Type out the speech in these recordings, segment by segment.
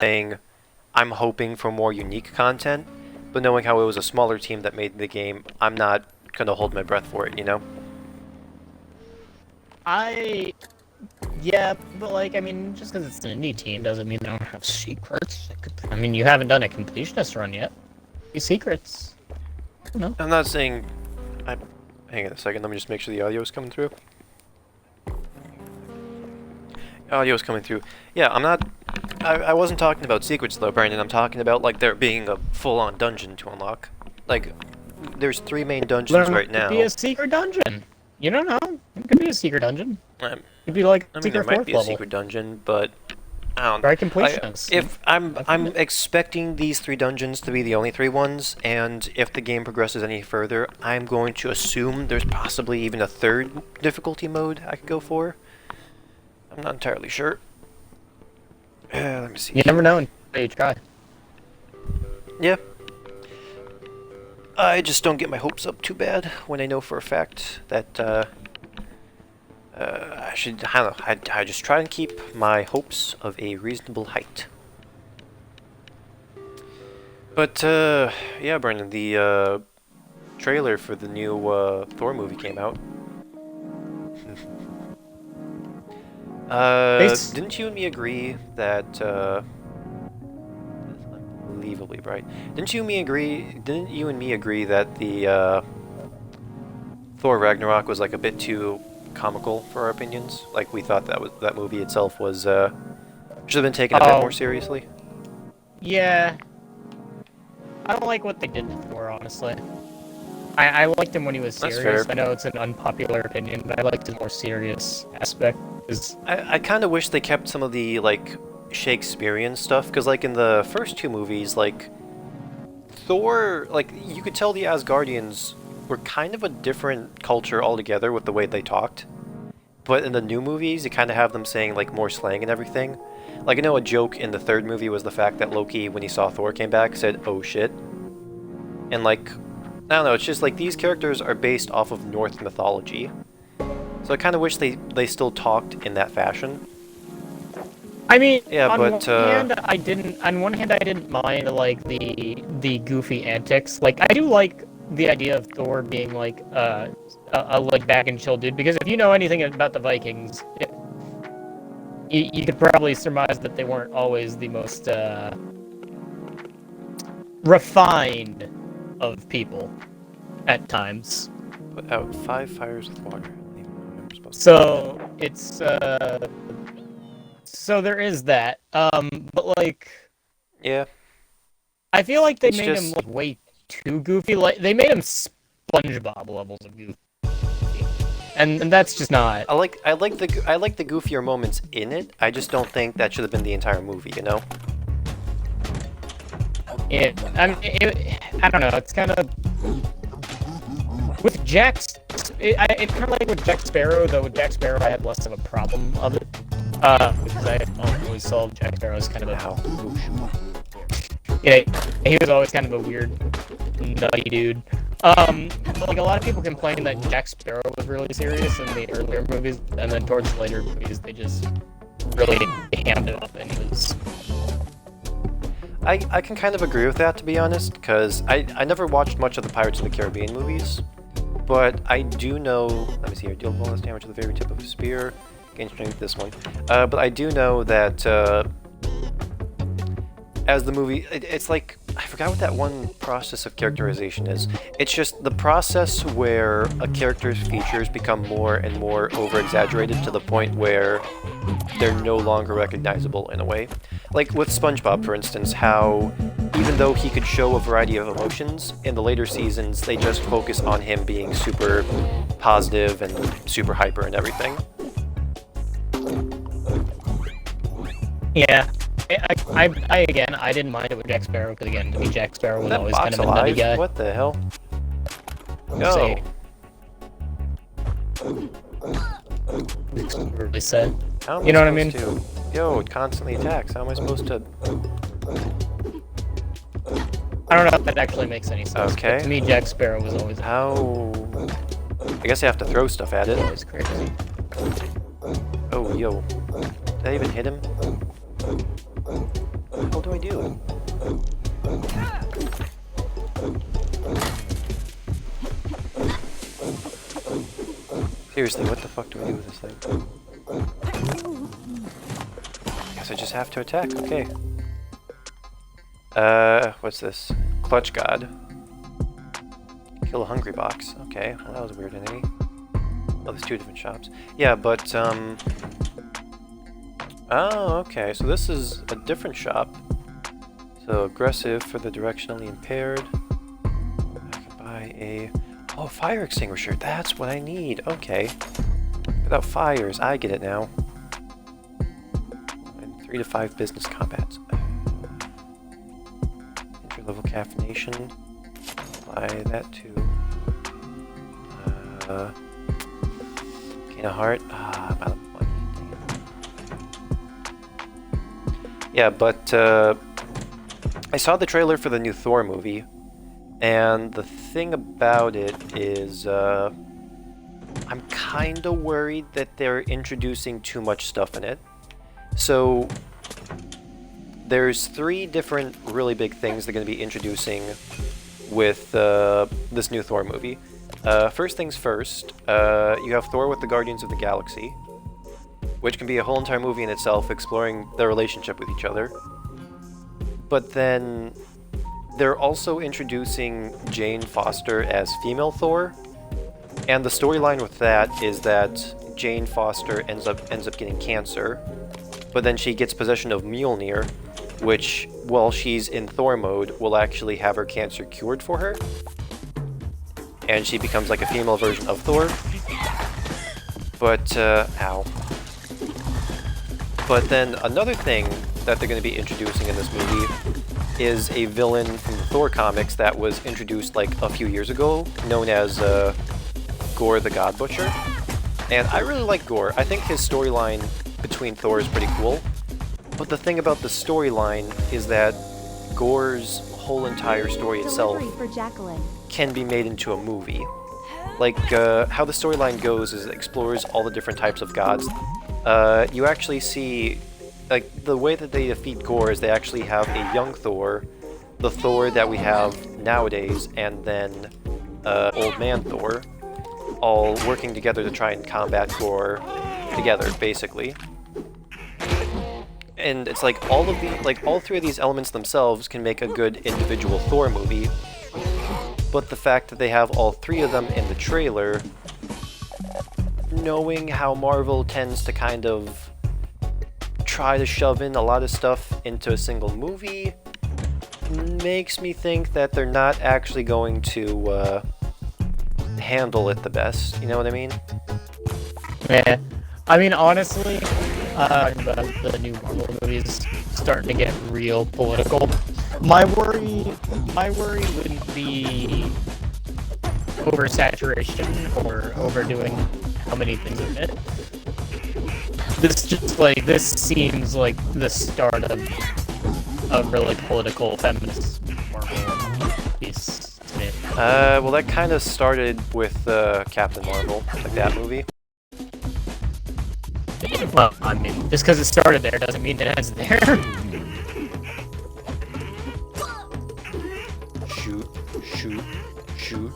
saying I'm hoping for more unique content, but knowing how it was a smaller team that made the game, I'm not gonna hold my breath for it, you know? Yeah, but like, I mean, just because it's an indie team doesn't mean they don't have secrets. I mean, you haven't done a completionist run yet. These secrets. I don't know. I'm not saying... Hang on a second, let me just make sure the audio is coming through. Audio is coming through. Yeah, I'm not... I wasn't talking about secrets though, Brandon. I'm talking about, like, there being a full-on dungeon to unlock. Like, there's 3 main dungeons right now. It could be a secret dungeon. You don't know. It could be a secret dungeon. It could be like I mean, secret there might fourth be a level. secret dungeon, but... I don't Try completionist. If I'm expecting these 3 dungeons to be the only 3 ones, and if the game progresses any further, I'm going to assume there's possibly even a 3rd difficulty mode I could go for. I'm not entirely sure. Let me see. You never know until you try. Yeah. I just don't get my hopes up too bad when I know for a fact that I don't know, I just try and keep my hopes of a reasonable height. But, yeah, Brendan, the trailer for the new Thor movie came out. Didn't you and me agree that, unbelievably bright. Didn't you and me agree that the, Thor Ragnarok was, like, a bit too comical for our opinions? Like, we thought that movie itself was, should have been taken a bit more seriously? Yeah. I don't like what they did for, honestly. I liked him when he was serious. I know it's an unpopular opinion, but I liked the more serious aspect. I kind of wish they kept some of the, like, Shakespearean stuff, because, like, in the first 2 movies, like, Thor, like, you could tell the Asgardians were kind of a different culture altogether with the way they talked. But in the new movies, you kind of have them saying, like, more slang and everything. Like, I know a joke in the 3rd movie was the fact that Loki, when he saw Thor came back, said, "Oh shit." And, like, I don't know, it's just like these characters are based off of Norse mythology. So I kind of wish they still talked in that fashion. I mean, yeah, on but, one hand, I didn't mind, like, the goofy antics. Like, I do like the idea of Thor being, like, a like back and chill dude, because if you know anything about the Vikings, you could probably surmise that they weren't always the most refined of people at times. Put out 5 fires with water. So it's so there is that. But like, yeah, I feel like they made him like way too goofy. Like they made him SpongeBob levels of goofy, and that's just not. I like the goofier moments in it. I just don't think that should have been the entire movie. You know. I don't know. It's kind of with it's kind of like with Jack Sparrow, though. With Jack Sparrow, I had less of a problem of it because I always saw Jack Sparrow as kind of yeah, he was always kind of a weird, nutty dude. Like a lot of people complain that Jack Sparrow was really serious in the earlier movies, and then towards the later movies, they just really hammed it up, and it was. I can kind of agree with that, to be honest, because I never watched much of the Pirates of the Caribbean movies, but I do know, let me see here, deal bonus damage to the very tip of a spear, gain strength, this one, but I do know that as the movie, it's like, I forgot what that one process of characterization is. It's just the process where a character's features become more and more over-exaggerated to the point where they're no longer recognizable in a way. Like with SpongeBob, for instance, how even though he could show a variety of emotions, in the later seasons they just focus on him being super positive and super hyper and everything. Yeah. I again, I didn't mind it with Jack Sparrow, because again, to me, Jack Sparrow was always kind of a nutty guy. What the hell? Go! Really sad. You know what I mean? Yo, it constantly attacks. How am I supposed to... I don't know if that actually makes any sense. Okay. But to me, Jack Sparrow was always... How... I guess you have to throw stuff at it. Always crazy. Oh, yo. Did that even hit him? do I do? Seriously, what the fuck do I do with this thing? Guess I just have to attack, okay. What's this? Clutch God. Kill a hungry box. Okay, well that was a weird enemy. Oh, there's two different shops. Yeah, but, oh, okay, so this is a different shop. So, aggressive for the directionally impaired. I can buy a... Oh, fire extinguisher, that's what I need, okay. Without fires, I get it now. And 3 to 5 business combats. Entry-level caffeination. Apply that to... gain a heart. I'm out of money. Yeah, but, I saw the trailer for the new Thor movie, and the thing about it is, I'm kinda worried that they're introducing too much stuff in it. So, there's 3 different really big things they're going to be introducing with this new Thor movie. First things first, you have Thor with the Guardians of the Galaxy, which can be a whole entire movie in itself, exploring their relationship with each other. But then, they're also introducing Jane Foster as female Thor, and the storyline with that is that Jane Foster ends up getting cancer, but then she gets possession of Mjolnir, which, while she's in Thor mode, will actually have her cancer cured for her, and she becomes like a female version of Thor. But, ow. But then another thing that they're going to be introducing in this movie is a villain from the Thor comics that was introduced like a few years ago, known as Gore the God Butcher. And I really like Gore. I think his storyline between Thor is pretty cool. But the thing about the storyline is that Gore's whole entire story itself can be made into a movie. Like, how the storyline goes is it explores all the different types of gods. You actually see, like, the way that they defeat Gore is they actually have a young Thor, the Thor that we have nowadays, and then Old Man Thor, all working together to try and combat Gore together, basically. And it's like all 3 of these elements themselves can make a good individual Thor movie, but the fact that they have all 3 of them in the trailer, knowing how Marvel tends to kind of try to shove in a lot of stuff into a single movie, makes me think that they're not actually going to handle it the best, you know what I mean? Yeah. I mean, honestly, the new Marvel movies starting to get real political. My worry wouldn't be oversaturation or overdoing how many things are in it. This seems like the start of a really political feminist Marvel piece to me. Well, that kind of started with Captain Marvel, like that movie. Well, I mean, just because it started there doesn't mean it ends there. Shoot, shoot, shoot.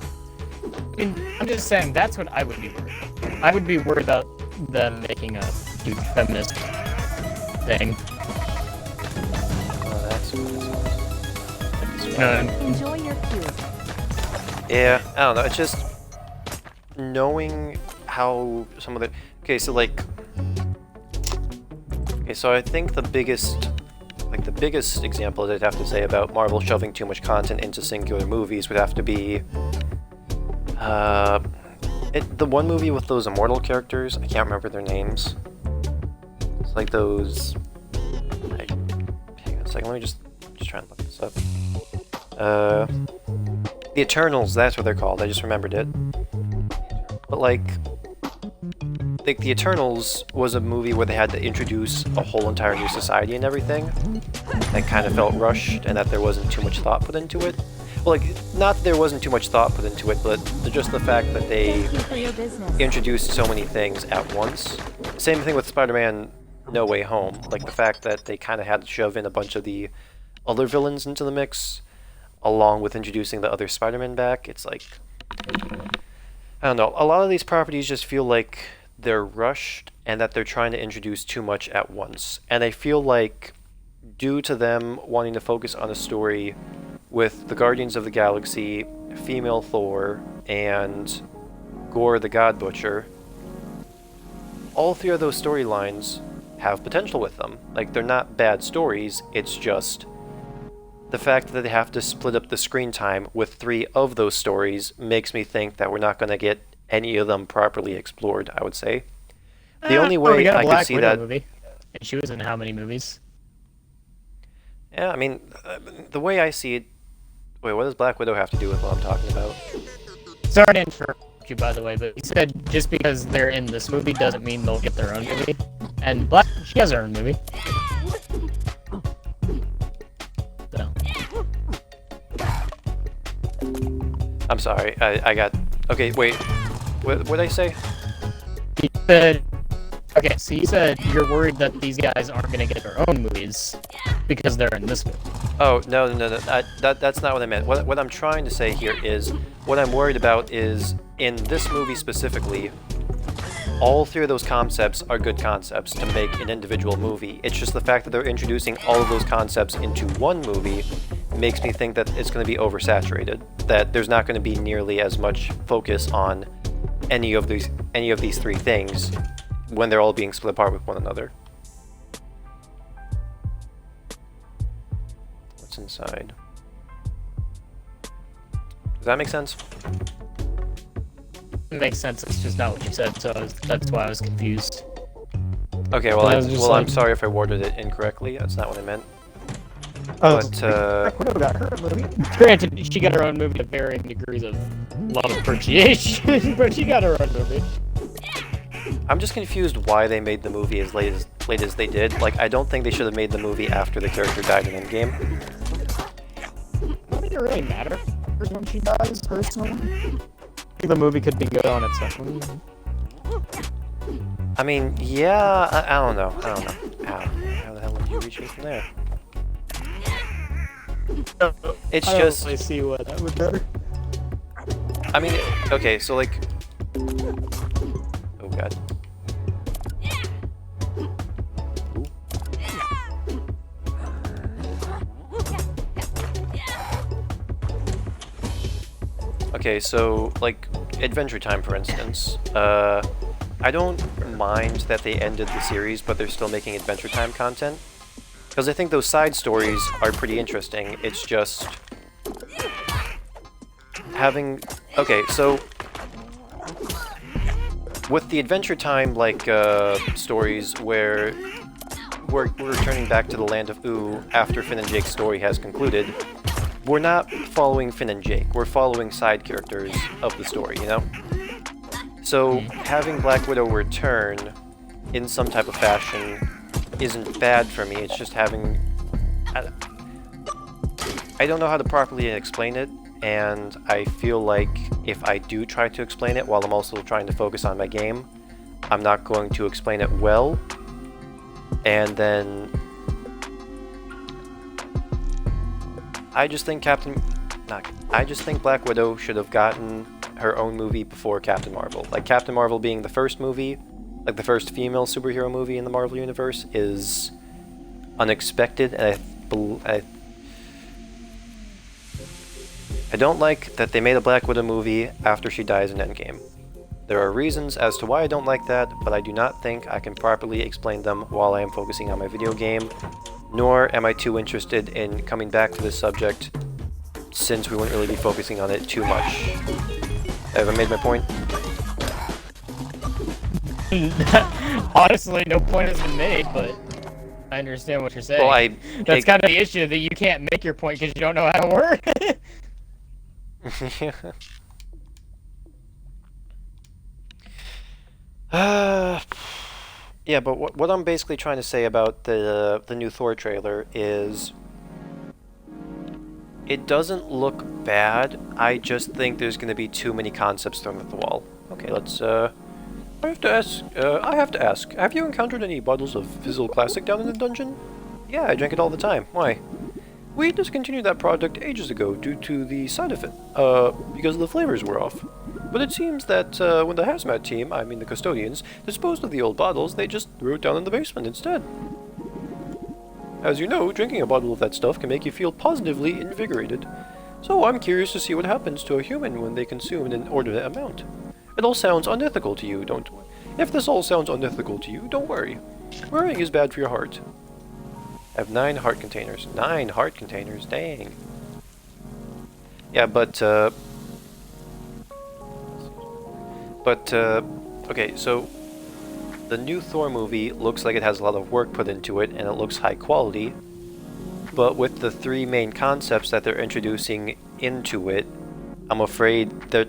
I mean, I'm just saying, that's what I would be worried about. I would be worried about them making a huge feminist thing. Oh, that's what Enjoy your cue. Yeah, I don't know, it's just knowing how some of the... Okay, so like... Okay, so I think the biggest example that I'd have to say about Marvel shoving too much content into singular movies would have to be... the one movie with those immortal characters, I can't remember their names. It's like those... hang on a second, let me just try and look this up. The Eternals, that's what they're called, I just remembered it. But like the Eternals was a movie where they had to introduce a whole entire new society and everything. That kind of felt rushed, and that there wasn't too much thought put into it. Well, like, not that there wasn't too much thought put into it, but just the fact that they introduced so many things at once. Same thing with Spider-Man No Way Home. Like, the fact that they kind of had to shove in a bunch of the other villains into the mix, along with introducing the other Spider-Man back. It's like, I don't know, a lot of these properties just feel like they're rushed and that they're trying to introduce too much at once. And I feel like, due to them wanting to focus on a story with the Guardians of the Galaxy, female Thor, and Gore the God Butcher, all three of those storylines have potential with them. Like, they're not bad stories, it's just the fact that they have to split up the screen time with three of those stories makes me think that we're not going to get any of them properly explored, I would say. The only way we got a I Black could see Widow that... movie. And she was in how many movies? Yeah, I mean, the way I see it... Wait, what does Black Widow have to do with what I'm talking about? Sorry to interrupt you, by the way, but you said just because they're in this movie doesn't mean they'll get their own movie. And she has her own movie. So. I'm sorry, I got... Okay, wait. What did I say? You said... Okay, so you said you're worried that these guys aren't going to get their own movies because they're in this movie. Oh, no. That's not what I meant. What I'm trying to say here is, what I'm worried about is, in this movie specifically, all three of those concepts are good concepts to make an individual movie. It's just the fact that they're introducing all of those concepts into one movie makes me think that it's going to be oversaturated. That there's not going to be nearly as much focus on any of these three things when they're all being split apart with one another. What's inside? Does that make sense? It makes sense, it's just not what you said, so that's why I was confused. Okay, well, I'm I'm sorry if I worded it incorrectly. That's not what I meant. Oh, But, Widow got her movie. Granted, she got her own movie to varying degrees of love appreciation, but she got her own movie. I'm just confused why they made the movie as late as they did. Like, I don't think they should have made the movie after the character died in Endgame. Doesn't it really matter when she dies, personally? I think the movie could be good on its own. I mean, yeah, I don't know. How the hell did you reach me from there? It's I just... don't really see what that would matter. I mean, okay, so like... Oh god. Ooh. Okay, so, like, Adventure Time, for instance. I don't mind that they ended the series, but they're still making Adventure Time content. Because I think those side stories are pretty interesting. It's just... having... Okay, so... with the Adventure Time, like, stories where we're returning back to the land of Ooo after Finn and Jake's story has concluded, we're not following Finn and Jake, we're following side characters of the story, you know? So, having Black Widow return in some type of fashion isn't bad for me, it's just having... I don't know how to properly explain it, and I feel like if I do try to explain it while I'm also trying to focus on my game, I'm not going to explain it well, and then I just think Black Widow should have gotten her own movie before Captain Marvel. Like, Captain Marvel being the first movie, like the first female superhero movie in the Marvel Universe, is unexpected, and I don't like that they made a Black Widow movie after she dies in Endgame. There are reasons as to why I don't like that, but I do not think I can properly explain them while I am focusing on my video game, nor am I too interested in coming back to this subject, since we wouldn't really be focusing on it too much. Have I made my point? Honestly, no point has been made, but I understand what you're saying. Well, That's kind of the issue, that you can't make your point because you don't know how to work. Yeah, but what I'm basically trying to say about the new Thor trailer is it doesn't look bad. I just think there's going to be too many concepts thrown at the wall. Okay, let's I have to ask. Have you encountered any bottles of Fizzle Classic down in the dungeon? Yeah, I drink it all the time. Why? We discontinued that product ages ago due to the side effect, because the flavors were off. But it seems that when the hazmat team, I mean the custodians, disposed of the old bottles, they just threw it down in the basement instead. As you know, drinking a bottle of that stuff can make you feel positively invigorated. So I'm curious to see what happens to a human when they consume an inordinate amount. It all sounds unethical to you, don't... If this all sounds unethical to you, don't worry. Worrying is bad for your heart. I have 9 heart containers. 9 heart containers, dang. Yeah, okay, so the new Thor movie looks like it has a lot of work put into it, and it looks high quality. But with the 3 main concepts that they're introducing into it, I'm afraid that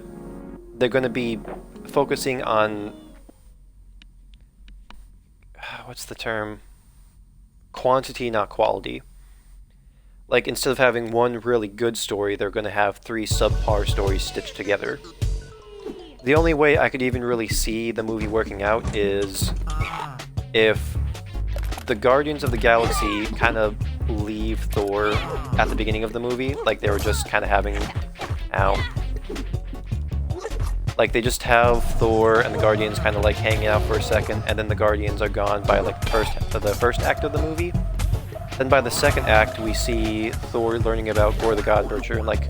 they're going to be focusing on... what's the term? Quantity, not quality. Like, instead of having one really good story, they're going to have 3 subpar stories stitched together. The only way I could even really see the movie working out is if the Guardians of the Galaxy kind of leave Thor at the beginning of the movie, like they were just kind of having... Like, they just have Thor and the Guardians kind of like hanging out for a second, and then the Guardians are gone by like the first act of the movie. Then by the second act, we see Thor learning about Gore the God Butcher and like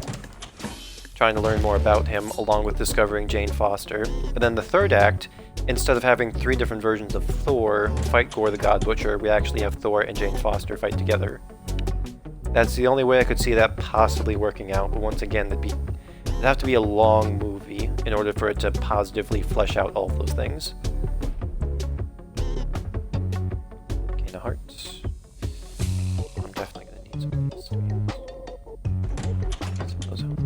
trying to learn more about him, along with discovering Jane Foster. And then the third act, instead of having 3 different versions of Thor fight Gore the God Butcher, we actually have Thor and Jane Foster fight together. That's the only way I could see that possibly working out, but once again, it'd have to be a long movie in order for it to positively flesh out all of those things. Cane of Hearts. I'm definitely gonna need some of this, to be honest. Some of those health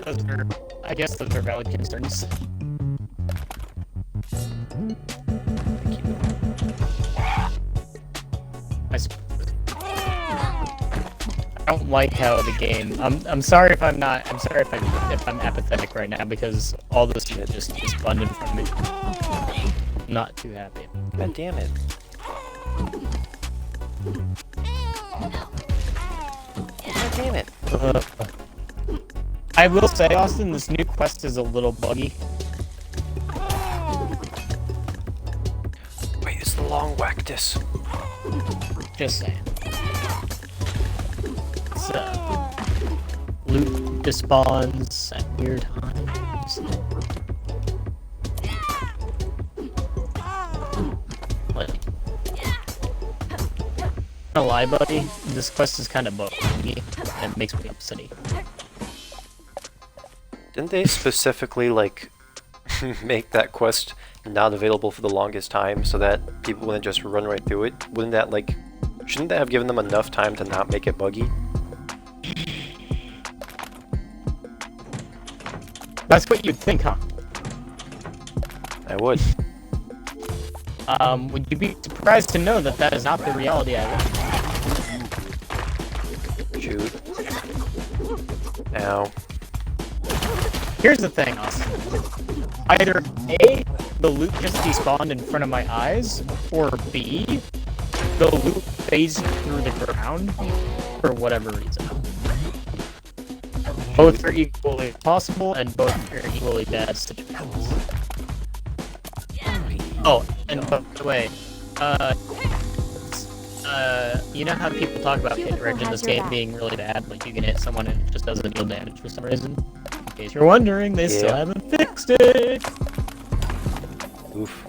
packs there. I guess those are valid concerns. I suppose. I don't like how the game. I'm sorry if I'm not. I'm sorry if I'm apathetic right now because all this shit just is spun in front of me. I'm not too happy. God damn it. God damn it. I will say, Austin, this new quest is a little buggy. Wait, it's the long Wactus. Just saying. Loot despawns at weird times. What? I'm gonna lie, buddy. This quest is kind of buggy, and it makes me upsetty. Didn't they specifically, like, make that quest not available for the longest time so that people wouldn't just run right through it? Wouldn't that, like... Shouldn't that have given them enough time to not make it buggy? That's what you'd think, huh? I would. Would you be surprised to know that that is not the reality I live? Shoot. Ow. Here's the thing, Austin. Either A, the loot just despawned in front of my eyes, or B, the loot phased through the ground for whatever reason. Both are equally possible, and both are equally bad situations. Oh, and by the way, you know how people talk about hit reg in this game being really bad? Like, you can hit someone and it just doesn't deal damage for some reason? In case you're wondering, they still haven't fixed it! Oof.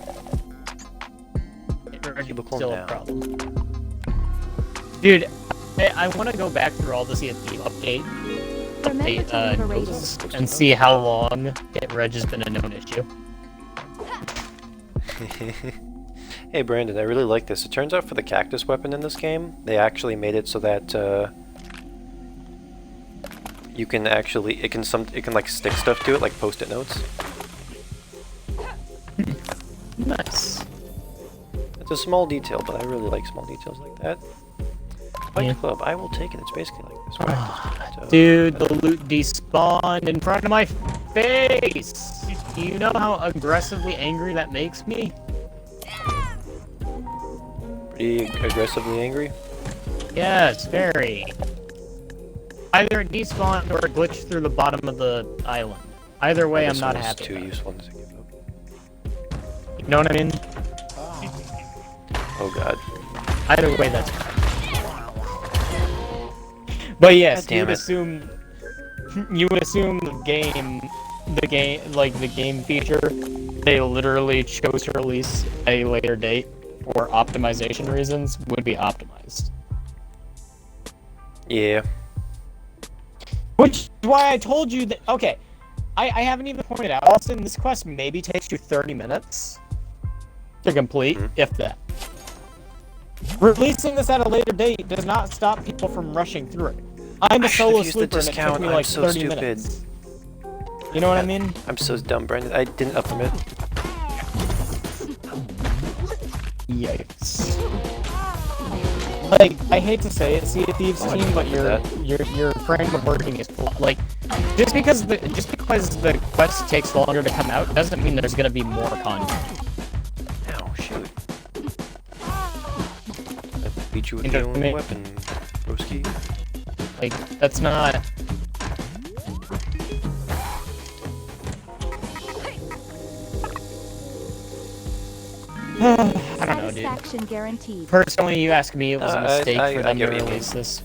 Hit reg is Calm still down. a problem. Dude, I want to go back through all the CFP update notes and see how long hit reg has been a known issue. Hey Brandon, I really like this. It turns out for the cactus weapon in this game, they actually made it so that you can actually it can like stick stuff to it, like post-it notes. Nice. It's a small detail, but I really like small details like that. Fight Yeah. Club, I will take it. It's basically like this. Right? Dude, the loot despawned in front of my face! Do you know how aggressively angry that makes me? Pretty aggressively angry? Yes, very. Either it despawned or it glitched through the bottom of the island. Either way, I'm not happy. Too about it. useful to give up. You know what I mean? Oh god. Either way, that's fine. But yes, God damn it. you would assume the game feature, they literally chose to release a later date for optimization reasons, would be optimized. Yeah. Which is why I told you that. Okay, I haven't even pointed out, Austin, this quest maybe takes you 30 minutes to complete, if that. Releasing this at a later date does not stop people from rushing through it. I'm a solo slooper and it took me like 30 minutes. You know what I mean? I'm so dumb, Brandon. I didn't up from it. Yikes. Like, I hate to say it, Sea of Thieves team, but your frame of working is like, just because the quest takes longer to come out doesn't mean there's gonna be more content. Ow, shoot. I beat you with your own weapon, broski. Like, that's not... I don't know, dude. Satisfaction guaranteed. Personally, you ask me, it was a mistake for them to release this.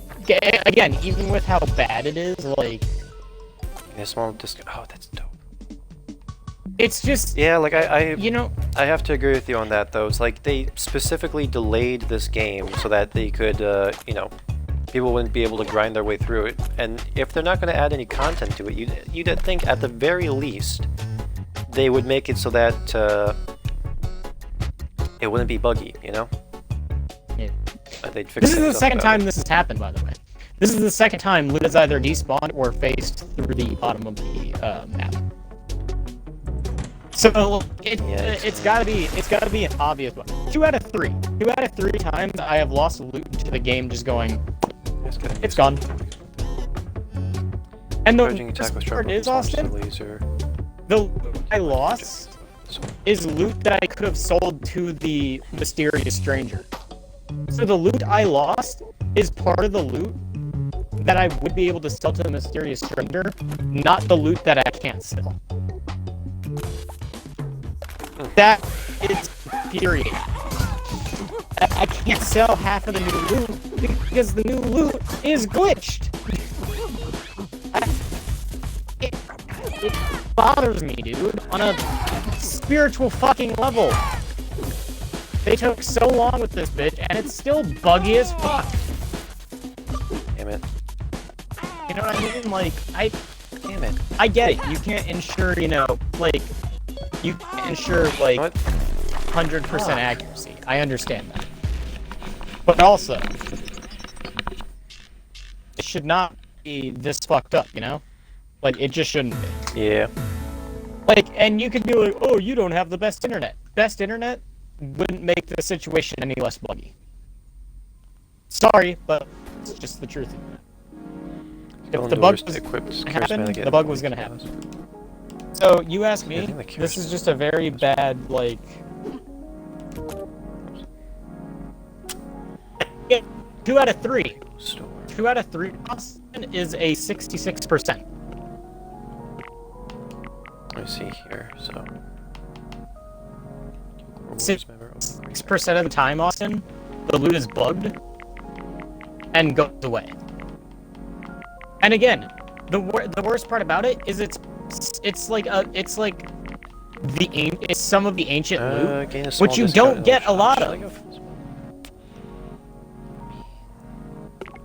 Again, even with how bad it is, like... A small disc. Oh, that's dope. It's just... Yeah, like, you know... I have to agree with you on that, though. It's like, they specifically delayed this game so that they could, you know, people wouldn't be able to grind their way through it. And if they're not going to add any content to it, you'd think, at the very least, they would make it so that, it wouldn't be buggy, you know? Yeah. They'd fix This is the things up second about time it. this has happened, by the way. This is the second time loot has either despawned or faced through the bottom of the map. So it's gotta be an obvious one. 2 out of 3. 2 out of 3 times I have lost loot to the game just going, it's gone. And the Charging attack with worst part sharp is, weapons, Austin, laser. the loot I lost is loot that I could have sold to the mysterious stranger. So the loot I lost is part of the loot that I would be able to sell to the mysterious stranger, not the loot that I can't sell. That is infuriating. I can't sell half of the new loot because the new loot is glitched. It bothers me, dude, on a spiritual fucking level. They took so long with this bitch, and it's still buggy as fuck. Damn it. You know what I mean? Like, Damn it. I get it. You can't ensure, you know, like, you can't ensure, like, What? 100% accuracy. I understand that. But also, it should not be this fucked up, you know? Like, it just shouldn't be. Yeah. Like, and you could be like, oh, you don't have the best internet. Best internet wouldn't make the situation any less buggy. Sorry, but it's just the truth. If the bug was happen, the bug was gonna happen. So, you ask me, this is just a very bad, like... Yeah, 2 out of 3. 2 out of 3 Austin is a 66%. Let me see here, so... 6% of the time, Austin, the loot is bugged and goes away. And again, the worst part about it is it's some of the ancient loot, which you don't get a lot of.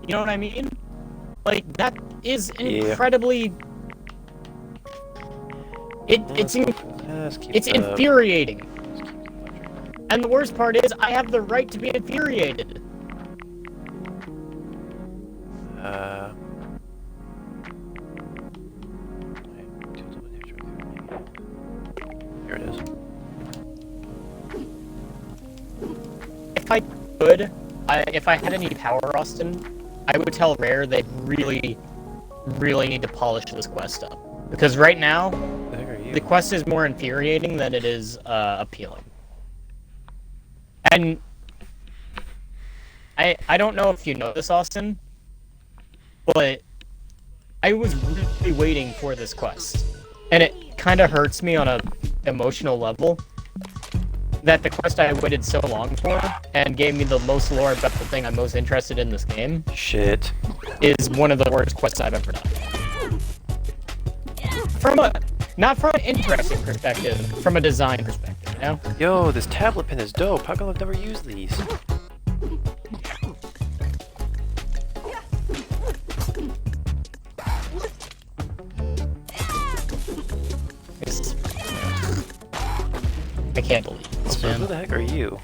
You know what I mean? Like, that is incredibly... It's infuriating. And the worst part is, I have the right to be infuriated. There it is. If I could, if I had any power, Austin, I would tell Rare they really, really need to polish this quest up. Because right now, the quest is more infuriating than it is appealing. And I don't know if you know this, Austin, but I was really waiting for this quest, and it kind of hurts me on a emotional level that the quest I waited so long for and gave me the most lore about the thing I'm most interested in this game Shit. is one of the worst quests I've ever done. Not from an interesting perspective, from a design perspective, you know? Yo, this tablet pen is dope. How come I've never used these? I can't believe this, So who man. the heck are you?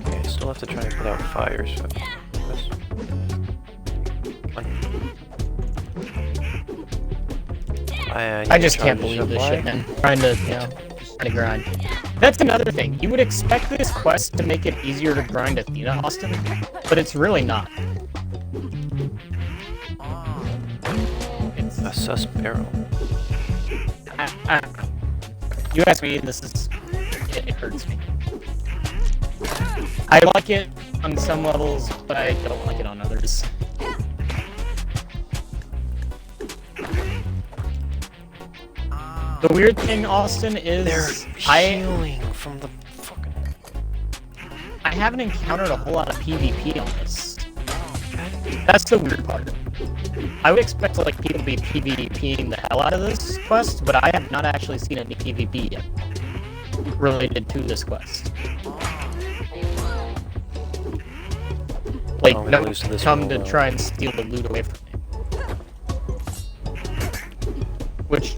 Okay, I still have to try and put out fires. So this. Come on. I just can't need to believe this supply. shit, man. Trying to, just trying to grind. That's another thing. You would expect this quest to make it easier to grind Athena, Austin, but it's really not. It's, A sus barrel. I don't know. You ask me, this is... It hurts me. I like it on some levels, but I don't like it on others. The weird thing, Austin, is They're healing from the fucking. I haven't encountered a whole lot of PvP on this. That's the weird part. I would expect like people to be PvPing the hell out of this quest, but I have not actually seen any PvP yet related to this quest. Like, Oh, I'm no gonna one lose to this come one to alone. try and steal the loot away from me. Which...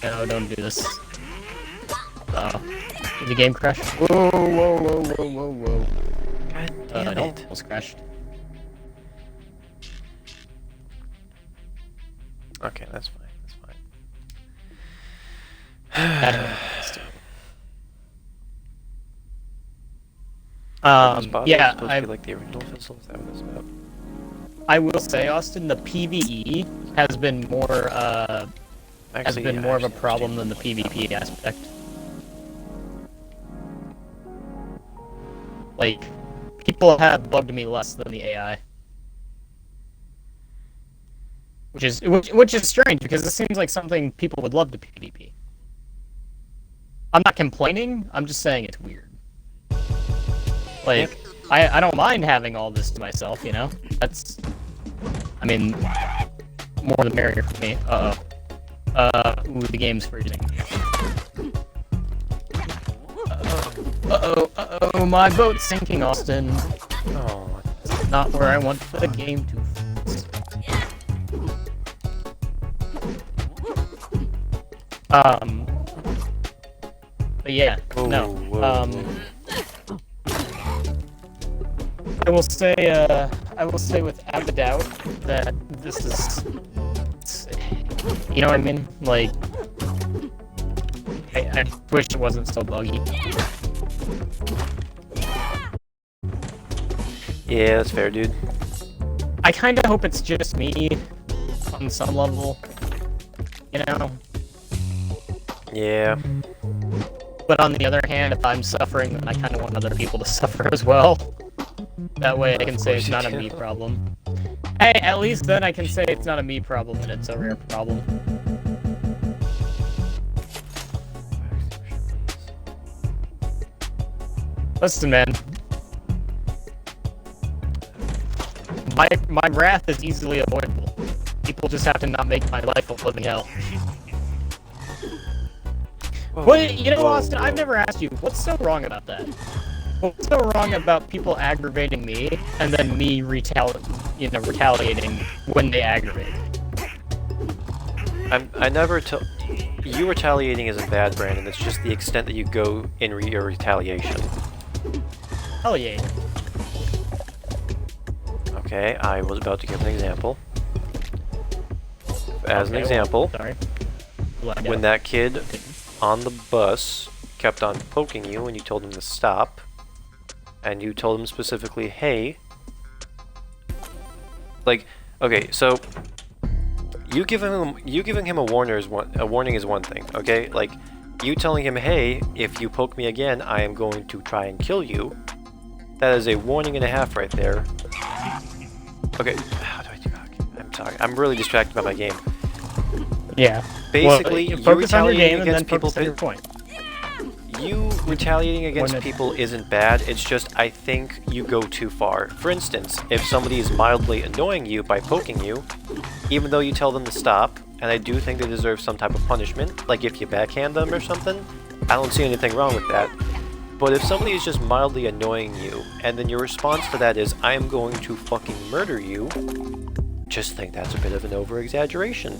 No, don't do this. Did the game crash? Whoa, whoa, whoa, whoa, whoa, whoa. God damn It it. almost crashed. Okay, that's fine. That's That fine. hurt. This bottle is Yeah, supposed to be like the original fizzle. Is that what it's about? I will say, Austin, the PvE has been more Actually, yeah, more of a actually, problem than the understand. PvP aspect. Like, people have bugged me less than the AI. Which is strange, because it seems like something people would love to PvP. I'm not complaining, I'm just saying it's weird. Like, I don't mind having all this to myself, you know? That's... I mean, more the merrier for me. Uh-oh. Ooh, the game's freezing. Uh-oh, my boat's sinking, Austin. Oh, It's not where I want the game to freeze. But yeah, no. whoa. I will say without a doubt that this is, you know what I mean? Like, I wish it wasn't so buggy. Yeah, that's fair, dude. I kind of hope it's just me on some level, you know? Yeah. But on the other hand, if I'm suffering, then I kind of want other people to suffer as well. That way I can say it's not a me problem. Hey, at least then I can say it's not a me problem and it's a rare problem. Listen, man. My wrath is easily avoidable. People just have to not make my life a living hell. Whoa, Well, you know, whoa, Austin, I've whoa. never asked you, what's so wrong about that? What's so wrong about people aggravating me, and then me retaliating when they aggravate? I never tell. You retaliating isn't bad, Brandon. It's just the extent that you go in your retaliation. Hell yeah. Okay, I was about to give an example. As an Okay, example, well, sorry. when that kid on the bus kept on poking you and you told him to stop, and you told him specifically, hey, like, okay, so you giving him a warning is one thing, okay? Like, you telling him, hey, if you poke me again, I am going to try and kill you. That is a warning and a half right there. Okay, how do I do that? I'm sorry, I'm really distracted by my game. Yeah. Basically, well, you focus on your retaliating game and then against people. focus on your point. You retaliating against people isn't bad, it's just I think you go too far. For instance, if somebody is mildly annoying you by poking you, even though you tell them to stop, and I do think they deserve some type of punishment, like if you backhand them or something, I don't see anything wrong with that. But if somebody is just mildly annoying you, and then your response to that is, I am going to fucking murder you, just think that's a bit of an over-exaggeration.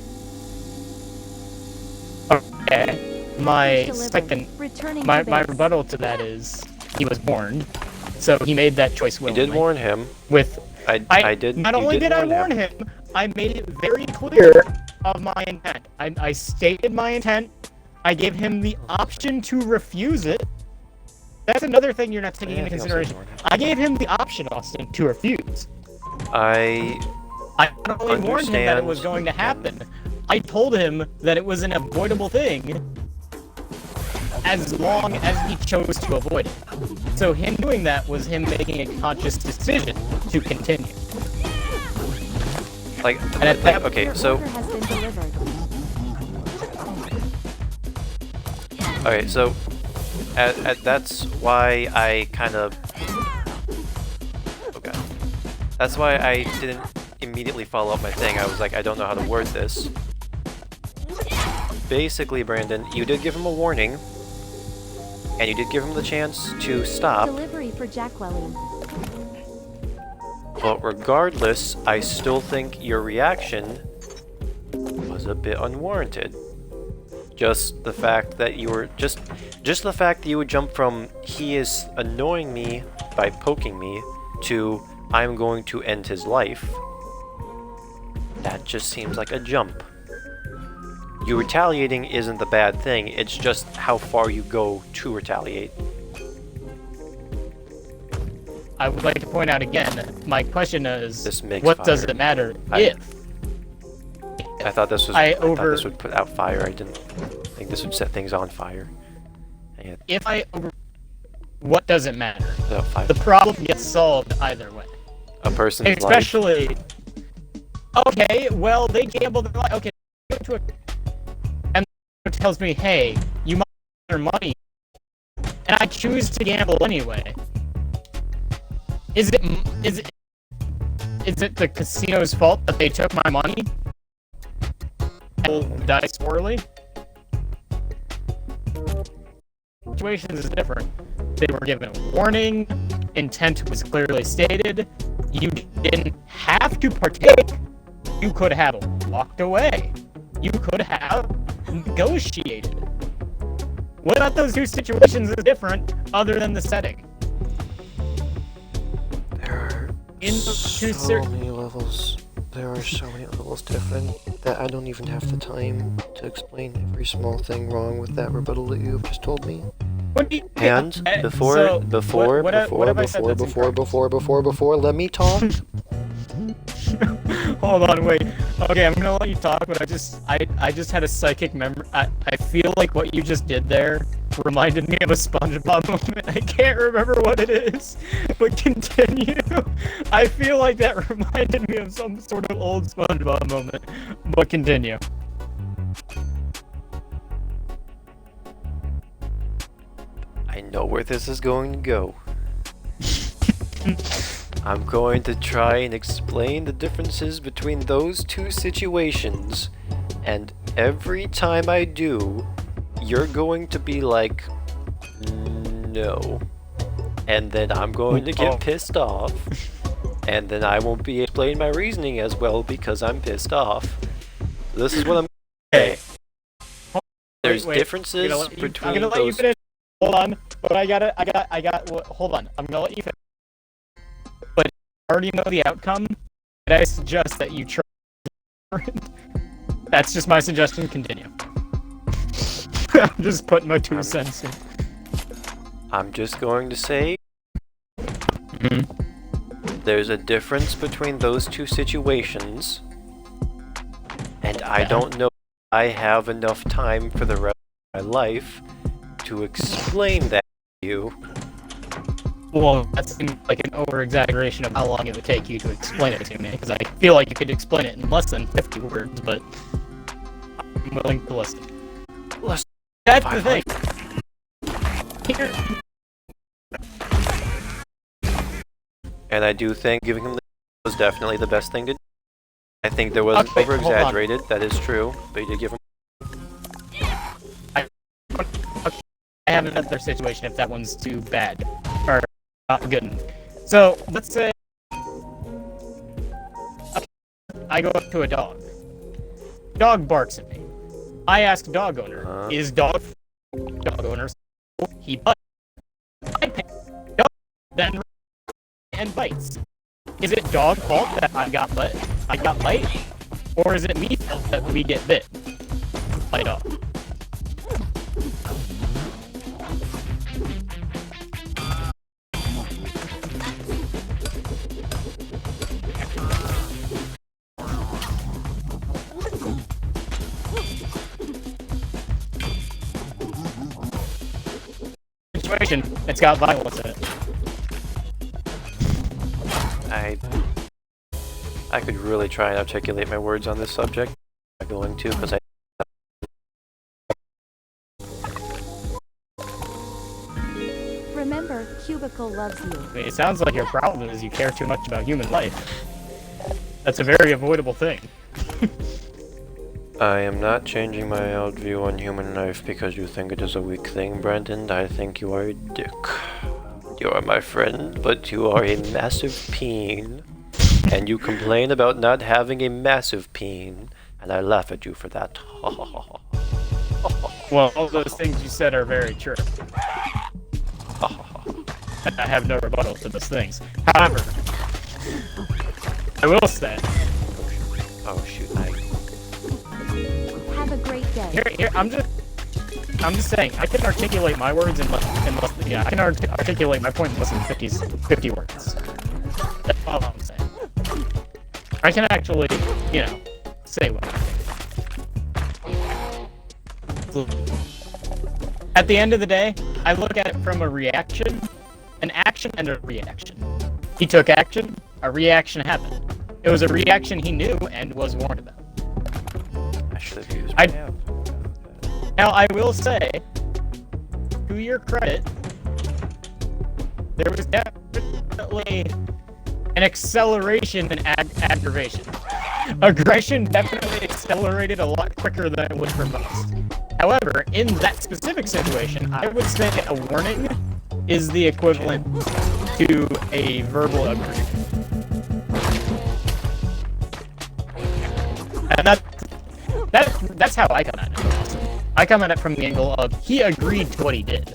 Okay. My rebuttal to that is he was warned, so he made that choice willingly. You did warn him. I did. Not only did I warn him, I made it very clear of my intent. I stated my intent. I gave him the option to refuse it. That's another thing you're not taking into consideration. I gave him the option, Austin, to refuse. I not only warned him that it was going to happen, I told him that it was an avoidable thing as long as he chose to avoid it. So him doing that was him making a conscious decision to continue. Like, and at that okay, so... Okay, so... that's why I kind of... Oh god. That's why I didn't immediately follow up my thing. I was like, I don't know how to word this. Basically, Brandon, you did give him a warning, and you did give him the chance to stop. Delivery for Jack Welling. But regardless, I still think your reaction was a bit unwarranted. Just the fact that you were just the fact that you would jump from he is annoying me by poking me to I'm going to end his life. That just seems like a jump. You retaliating isn't the bad thing, it's just how far you go to retaliate. I would like to point out again, my question is, what does it matter if? I thought this was. I thought this would put out fire. I didn't think this would set things on fire. If I over, what does it matter? The problem gets solved either way. A person's life. Especially. Okay, well they gamble their life. Okay, go to a, and it tells me, hey, you must have your money, and I choose to gamble anyway. Is it the casino's fault that they took my money? And dice poorly? Situations is different. They were given a warning, intent was clearly stated, you didn't have to partake, you could have walked away, you could have negotiated. What about those two situations is different other than the setting? There are so many levels different that I don't even have the time to explain every small thing wrong with that rebuttal that you have just told me. And before, let me talk. Hold on, wait. Okay, I'm gonna let you talk, but I just had a psychic memory. I feel like what you just did there reminded me of a SpongeBob moment. I can't remember what it is, but continue. I feel like that reminded me of some sort of old SpongeBob moment, but continue. I know where this is going to go. I'm going to try and explain the differences between those two situations, and every time I do, you're going to be like, no. And then I'm going to get pissed off, and then I won't be able to explain my reasoning as well because I'm pissed off. This is what I'm going to say. There's differences between I'm gonna let you finish. Hold on, but hold on. I'm gonna let you finish. But you already know the outcome, and I suggest that you try. That's just my suggestion. Continue. I'm just putting my 2 cents in. I'm just going to say there's a difference between those two situations, And I don't know if I have enough time for the rest of my life to explain that to you. Well, that seems like an over-exaggeration of how long it would take you to explain it to me, because I feel like you could explain it in less than 50 words, but I'm willing to listen. Less That's than the thing. 5 Here, And I do think giving him the was definitely the best thing to do. I think there was Okay, over-exaggerated, that is true, but you did give him... I have another situation if that one's too bad, or not good enough. So, let's say I go up to a dog. Dog barks at me. I ask dog owner, is dog owner, he bites. I pay dog, then and bites. Is it dog fault that I got bite, or is it me fault that we get bit by dog? Situation, it's got violence in it. I could really try and articulate my words on this subject. I'm not going to, because Remember, Cubicle loves you. I mean, it sounds like your problem is you care too much about human life. That's a very avoidable thing. I am not changing my outview on human life because you think it is a weak thing, Brandon. I think you are a dick. You are my friend, but you are a massive peen. And you complain about not having a massive peen, and I laugh at you for that. Well, all those things you said are very true. And I have no rebuttal to those things. However, I will say... Oh shoot, Have a great day. Here, I'm just saying, I can articulate my words in less I can articulate my point in less than 50 words. That's all I'm saying. I can actually, say what I think. At the end of the day, I look at it from a reaction, an action, and a reaction. He took action, a reaction happened. It was a reaction he knew and was warned about. I should have used my app. Now, I will say, to your credit, there was definitely an acceleration in aggravation. Aggression definitely accelerated a lot quicker than it would for most. However, in that specific situation, I would say a warning is the equivalent to a verbal agreement. And that's how I come at it. I come at it from the angle of he agreed to what he did.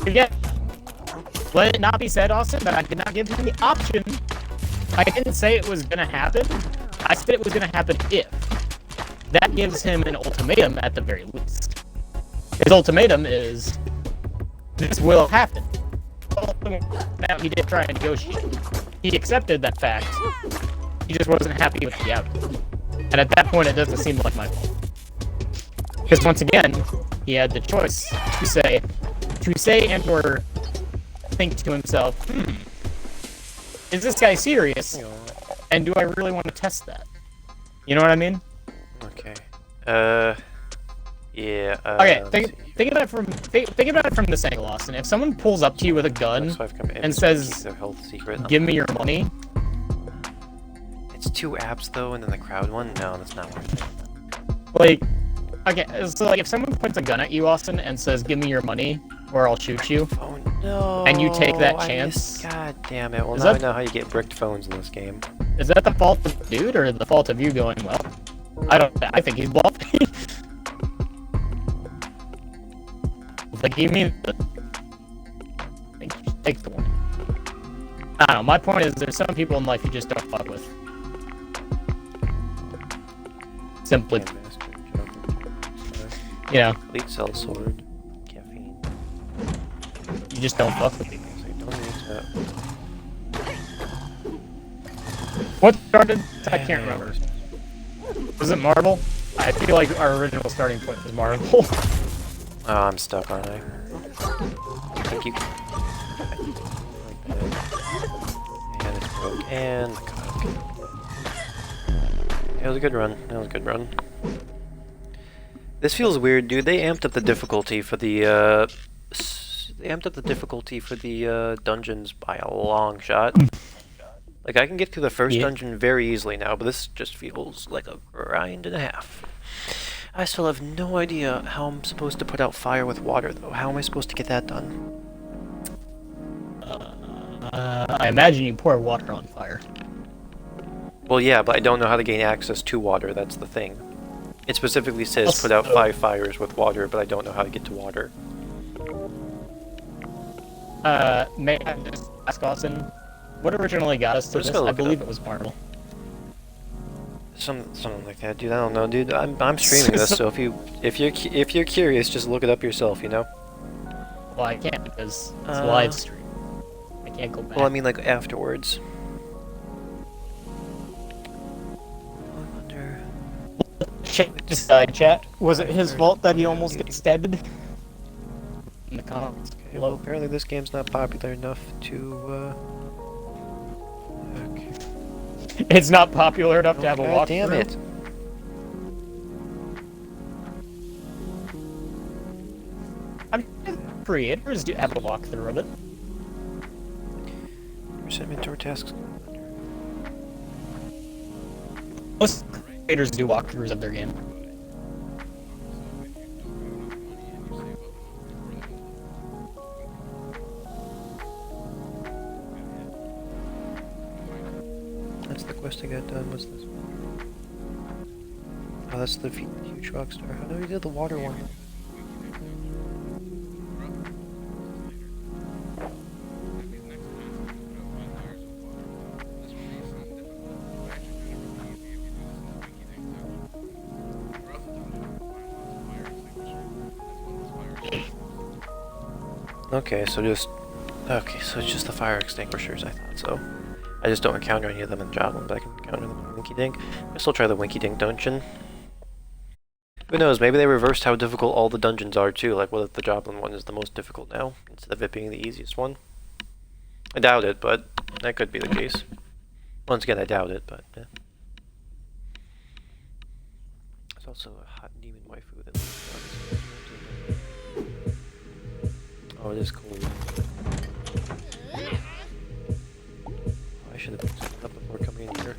Again, let it not be said, Austin, that I did not give him the option. I didn't say it was going to happen. I said it was going to happen if. That gives him an ultimatum at the very least. His ultimatum is, this will happen. Now he did try and negotiate. He accepted that fact. He just wasn't happy with the outcome. And at that point, it doesn't seem like my fault. Because once again, he had the choice to say and or think to himself, is this guy serious? And do I really want to test that? You know what I mean? Okay. Yeah. Okay. Think about it from this angle, Austin. If someone pulls up to you with a gun and says, their health secret. "Give me your money," It's 2 apps though, and then the crowd one. No, that's not worth it. like, okay, so like if someone points a gun at you, Austin, and says, "Give me your money, or I'll shoot you," Oh no! And you take that I chance? missed- God damn it! Well, Is now I that- know how you get bricked phones in this game. is that the fault of the dude or the fault of you going, well? I think he's bluffing. Like, you mean I think you should take the warning. I don't know, my point is there's some people in life you just don't fuck with. Simply, Can't master jump. you know, Complete cell sword. Caffeine. you just don't fuck with people. So you don't need to. What started? I can't remember. Was it Marble? I feel like our original starting point was Marble. Oh, I'm stuck, aren't I? Thank you. And it's broke. And my god. It was a good run. It was a good run. This feels weird, dude. They amped up the difficulty for the dungeons by a long shot. Like, I can get through the first dungeon very easily now, but this just feels like a grind and a half. I still have no idea how I'm supposed to put out fire with water, though. How am I supposed to get that done? I imagine you pour water on fire. Well, yeah, but I don't know how to gain access to water. That's the thing. It specifically says put out 5 fires with water, but I don't know how to get to water. May I just ask Austin, what originally got us to this? I believe it was Marble. Something like that, dude. I don't know, dude. I'm streaming this, so if you're curious, just look it up yourself, you know. Well, I can't because it's live stream. I can't go back. Well, I mean, like afterwards. I wonder. Just chat. Was it his fault that he almost gets stabbed? In the comments. Okay, well, apparently this game's not popular enough to. Okay. It's not popular enough to have a walkthrough. God damn it! I'm sure creators do have a walkthrough of it. Percent mentor tasks. Most creators do walkthroughs of their game. That's the quest I got done. What's this one? Oh, that's the huge rock star. I know you did the water one. Okay, so it's just the fire extinguishers. I thought so. I just don't encounter any of them in Joblin, but I can encounter them in Winky Dink. I'll still try the Winky Dink dungeon. Who knows, maybe they reversed how difficult all the dungeons are too, like what if the Joblin one is the most difficult now, instead of it being the easiest one? I doubt it, but that could be the case. Once again, I doubt it, but yeah. There's also a hot demon waifu that looks oh, it is cool. I should have picked something up before coming in here.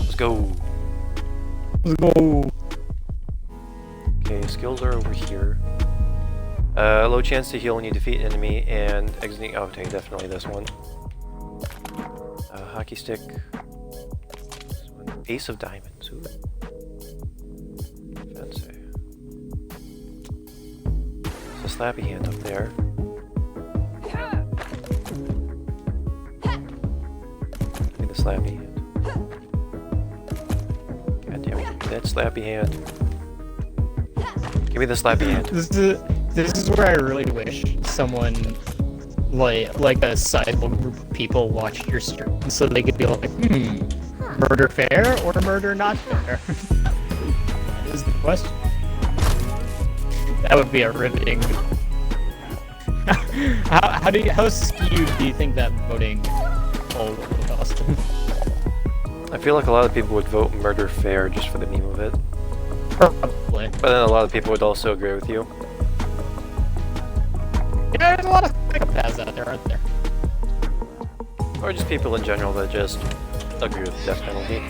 Let's go. Let's go. Okay, skills are over here. Low chance to heal when you defeat an enemy and exiting. Oh, okay, definitely this one. Hockey stick. This one. Ace of diamonds. Ooh. Fancy. There's a slappy hand up there. Give me the slappy hand. God damn it, give me that slappy hand. Give me the slappy hand. This is where I really wish someone like a sizable group of people watched your stream so they could be like, murder fair or murder not fair? That is the question. That would be a riveting. How skewed do you think that voting poll would be, Austin? I feel like a lot of people would vote murder fair just for the meme of it. Probably. But then a lot of people would also agree with you. Yeah, there's a lot of psychopaths out there, aren't there? Or just people in general that just agree with the death penalty.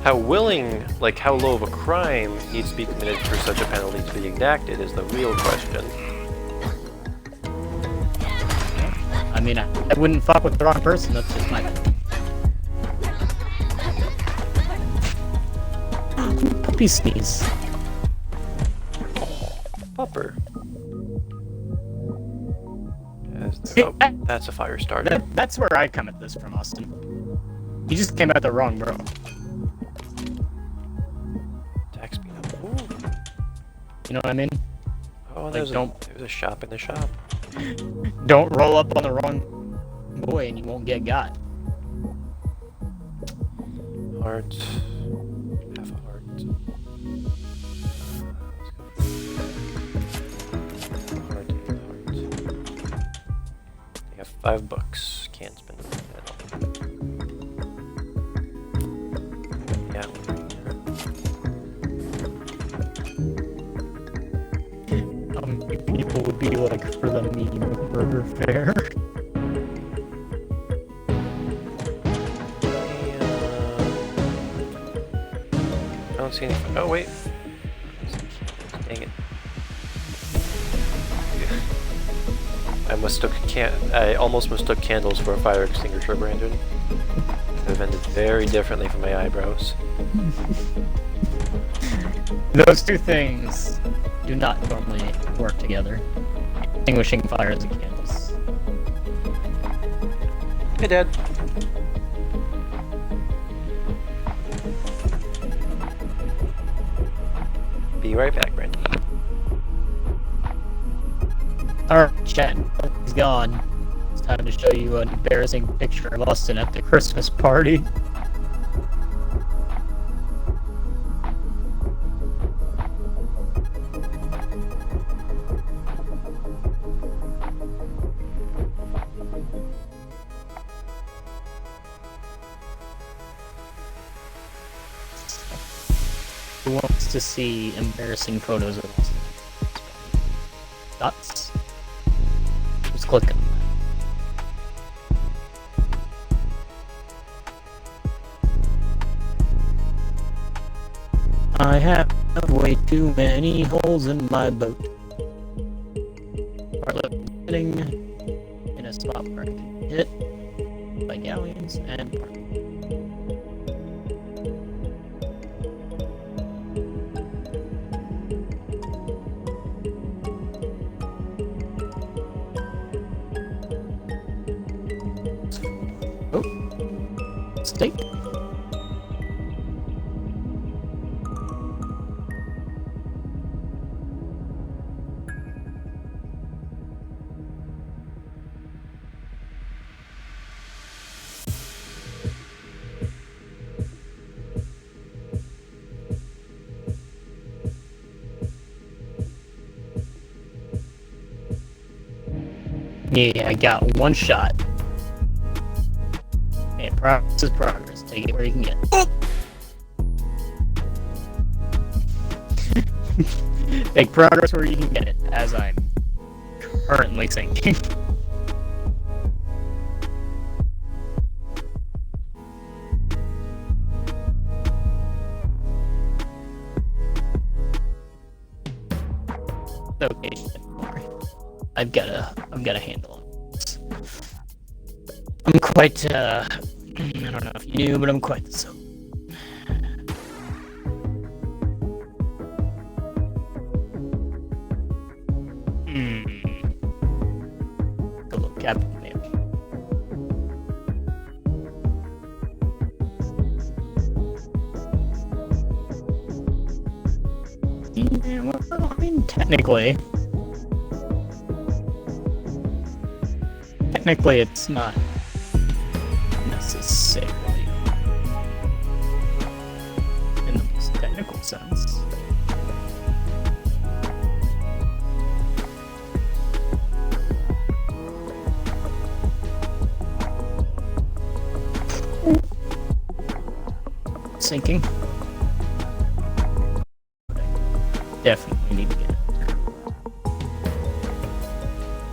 How willing, like how low of a crime needs to be committed for such a penalty to be enacted is the real question. I mean, I wouldn't fuck with the wrong person, that's just my opinion. Puppy sneeze. Popper. Yes, Oh, that's a fire starter. That's where I come at this from, Austin. You just came at the wrong bro. Attack speed up. Ooh. You know what I mean? Oh, Like, there's don't- a shop in the shop. Don't roll up on the wrong boy and you won't get got. Heart. Half a heart. Heart. They have 5 bucks. Can't spend that. Yeah. How many people would be like for the medium burger fare? I don't see any. Oh wait. Dang it. I almost mistook candles for a fire extinguisher, Brandon. Could have ended very differently from my eyebrows. Those two things do not normally work together. Extinguishing fires and candles. Hey, Dad. Be right back, Brandon. Alright, chat. He's gone. It's time to show you an embarrassing picture of Austin at the Christmas party. Who wants to see embarrassing photos of Austin? Thoughts? Just click on that. I have way too many holes in my boat. Partly sitting in a spot where I can get hit by galleons and steak. Yeah, I got one shot. And progress is progress. Take it where you can get it. Take progress where you can get it, as I'm currently sinking. Okay, don't worry. I've got a handle on this. I'm quite, I don't know if you knew, but I'm quite the so. Good look, Captain America. Yeah, well, I mean, technically, it's not necessarily in the most technical sense. Sinking. Definitely need to get it.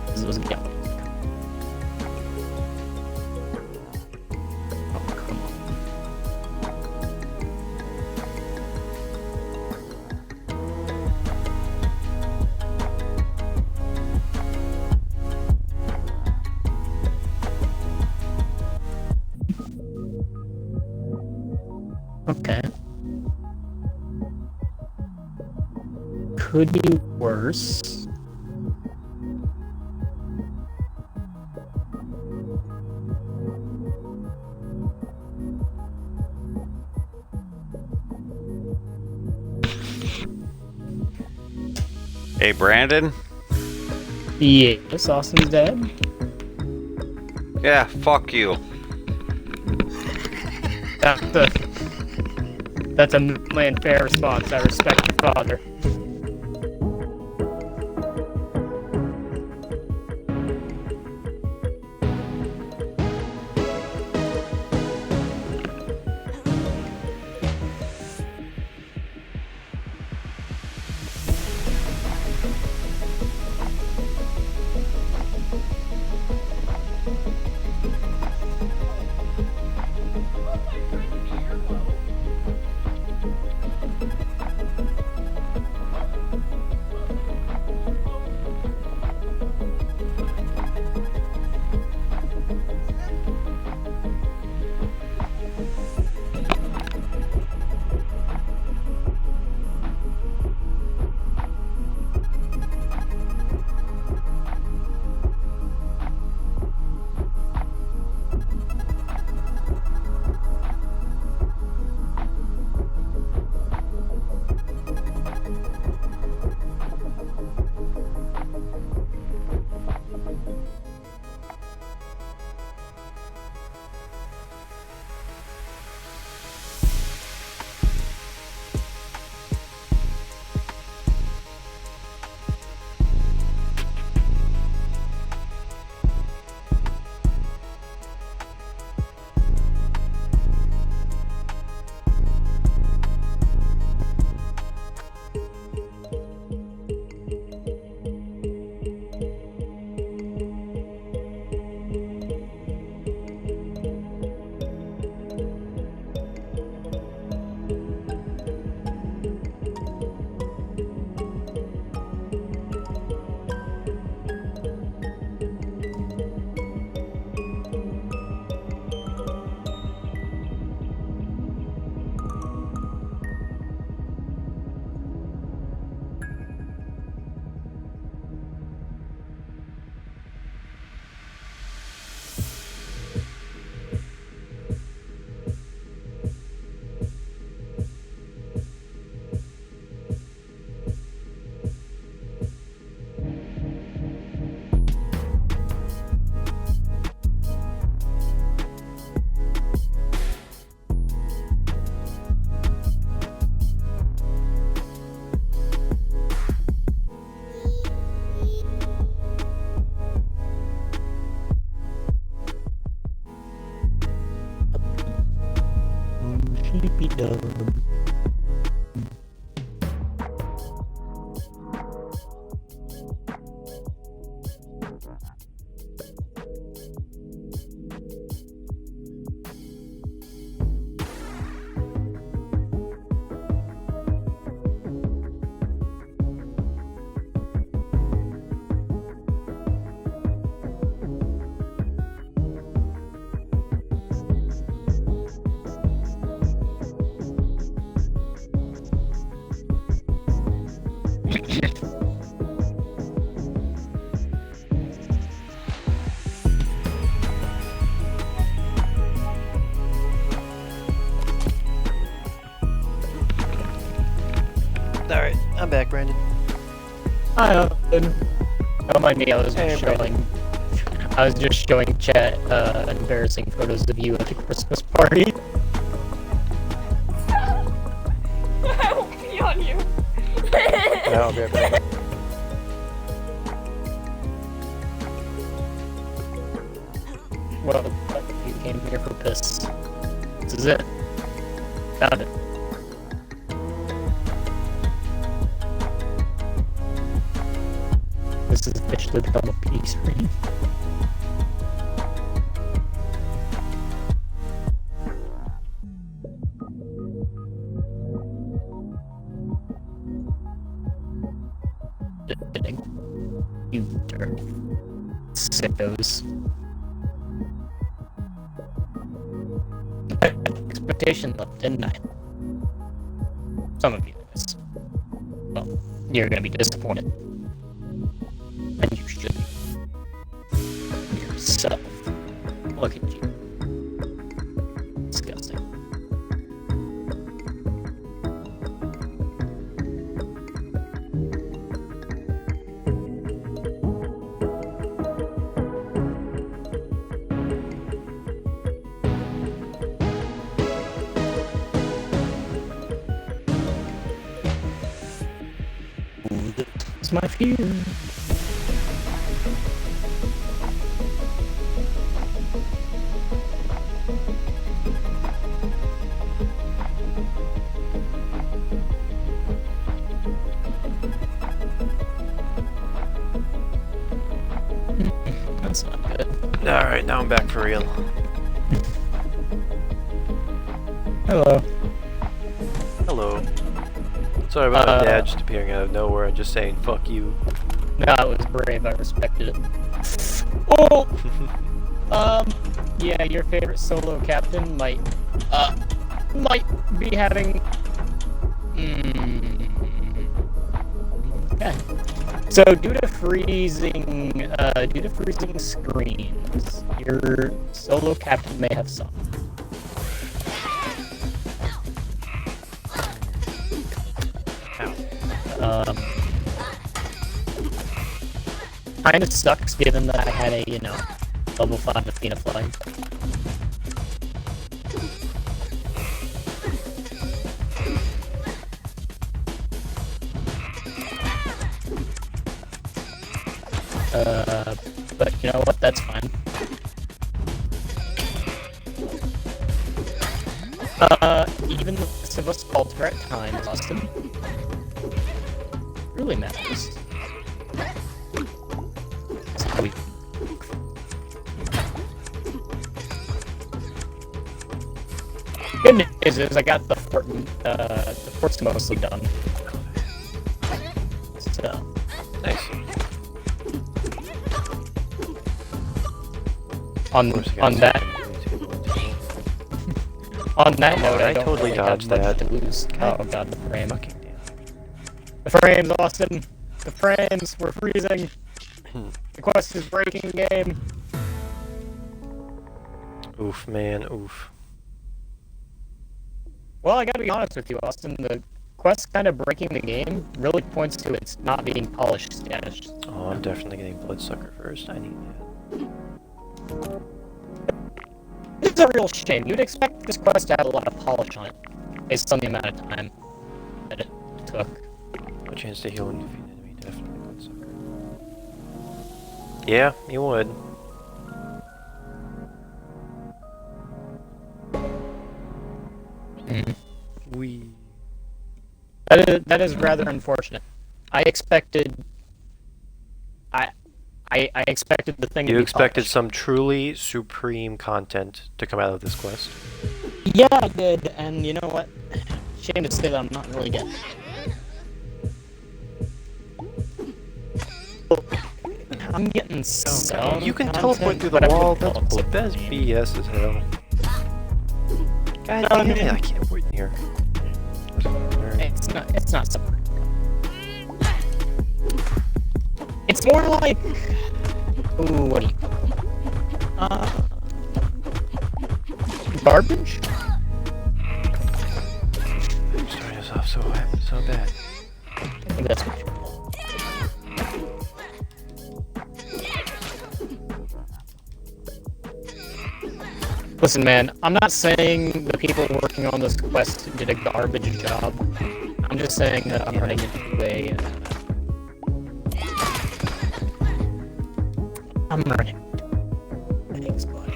This was a galleon. Oh, come on. Okay. Could be worse. Hey, Brandon? Yes, Austin's dead. Yeah, fuck you. That's a manly and fair response. I respect your father. Sheepy dub. Alright, I'm back, Brandon. Hi, Austin. Don't mind me, I was Hey, just Brandon. showing chat embarrassing photos of you at the Christmas party. I will pee on you. I'll be right back. Well, you came here for piss. This is it. Found it. This has officially become a pee screen. Just kidding. You dirt. Sickos. Expectation level, didn't I? Some of you guys. Well, you're gonna be disappointed. And you should be. Yourself. Look at you. Disgusting. Face my fear. That's not good. Alright, now I'm back for real. Hello. Hello. Sorry about my dad just appearing out of nowhere and just saying, fuck you. No, it was brave. I respected it. Oh! Yeah, your favorite solo captain might be having... Okay. So, due to freezing screens, your solo captain may have some. Kinda sucks given that I had a, level 5 Athena flying. But you know what, that's fine. Even less of us falter at times, Austin. Really matters. That's how we... Good news is I got the fort's mostly done. So... Nice. On that note, I don't totally really have dodged much that. to lose. Oh god, the frame. Fucking damn. The frames, Austin. The frames. We're freezing. The quest is breaking the game. Oof, man, oof. Well, I gotta be honest with you, Austin. The quest kind of breaking the game really points to its not being polished status. Oh, I'm definitely getting Bloodsucker first. I need that. It's a real shame. You'd expect this quest to have a lot of polish on it, based on the amount of time that it took. A chance to heal and defeat an enemy, definitely Bloodsucker. Yeah, you would. We. That is rather unfortunate. I expected the thing to You be expected polished. some truly supreme content to come out of this quest. Yeah, I did, and you know what? Shame to say that I'm not really getting it. I'm getting some You can content, teleport through but the I wall. wouldn't That's call it cool. That's supreme. BS as hell. God No, I damn it! mean- I can't wait in here. It's not supreme. It's more like... Ooh, what do you... Garbage? I'm starting us off so bad. I think that's what you call it. Listen, man, I'm not saying the people working on this quest did a garbage job. I'm just saying that I'm running into a... I'm running. Thanks, buddy.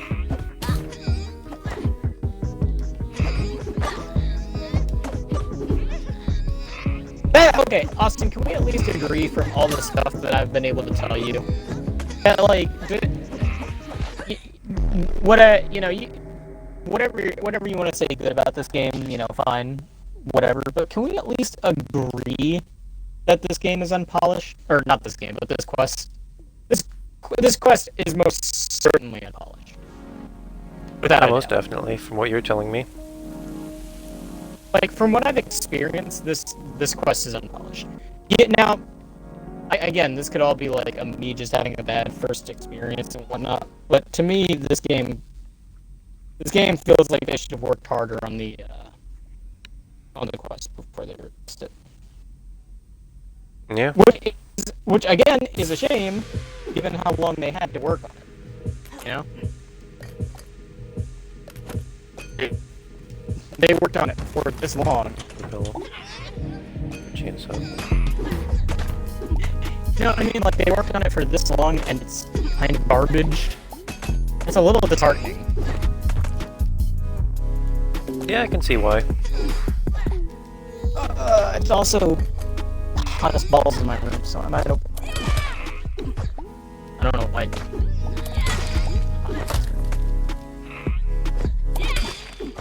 Okay, Austin, can we at least agree from all the stuff that I've been able to tell you that, like, whatever you want to say good about this game, fine, whatever. But can we at least agree that this game is unpolished, or not this game, but this quest? This quest is most certainly unpolished. Without a Most doubt. definitely, from what you're telling me. Like, from what I've experienced, this quest is unpolished. Yeah, now, again, this could all be like me just having a bad first experience and whatnot. But to me, this game feels like they should have worked harder on the quest before they released it. Yeah. Which again is a shame, given how long they had to work on it. They worked on it for this long. Chance up. You know what I mean? Like, they worked on it for this long, and it's kind of garbage. It's a little disheartening. Yeah, I can see why. It's also hot as balls in my room, so I might open my door. I don't know why.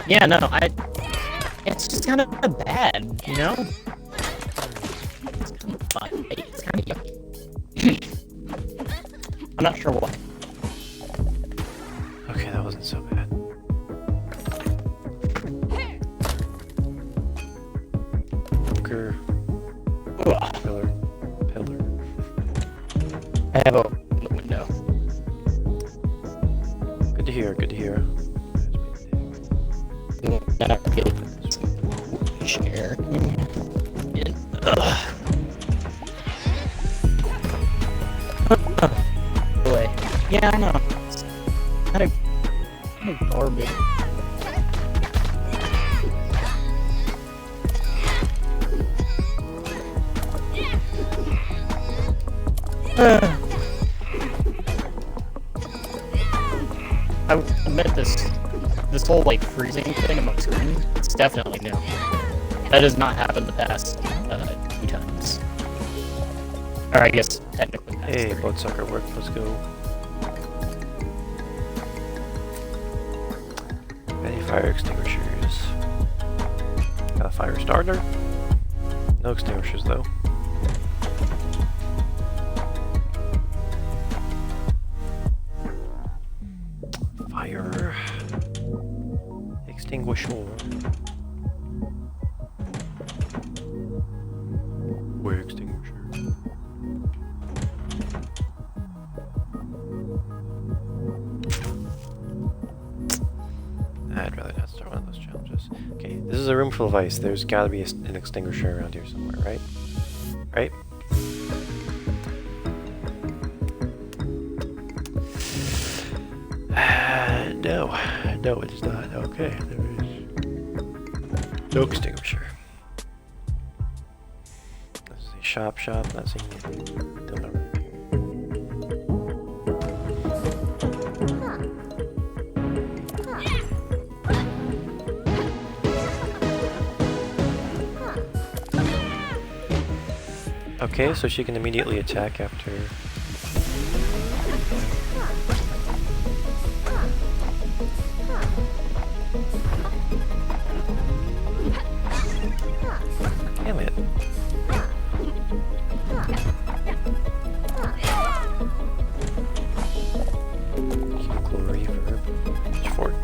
Yeah, no, it's just kind of bad, you know? It's kind of fun. It's kind of yucky. I'm not sure why. Okay, that wasn't so bad. Bunker. Ugh. Pillar. I have a window. Good to hear, good to hear. Share. Boy. Yeah, I know. It's kind of garbage. I would admit this whole like freezing thing on my screen, it's definitely new. That has not happened the past 2 times. Or I guess technically past Hey, 3. bloodsucker work, let's go. Any fire extinguishers? Got a fire starter? No extinguishers though. Fire extinguisher. Fire extinguisher. I'd rather not start one of those challenges. Okay, this is a room full of ice. There's gotta be an extinguisher around here somewhere, right? Right? No. No, it is not. Okay, there is no extinguisher. This is a shop, not seeing anything. Don't know. Okay, so she can immediately attack after. Damn it. Chemical reverb. Pitchfork.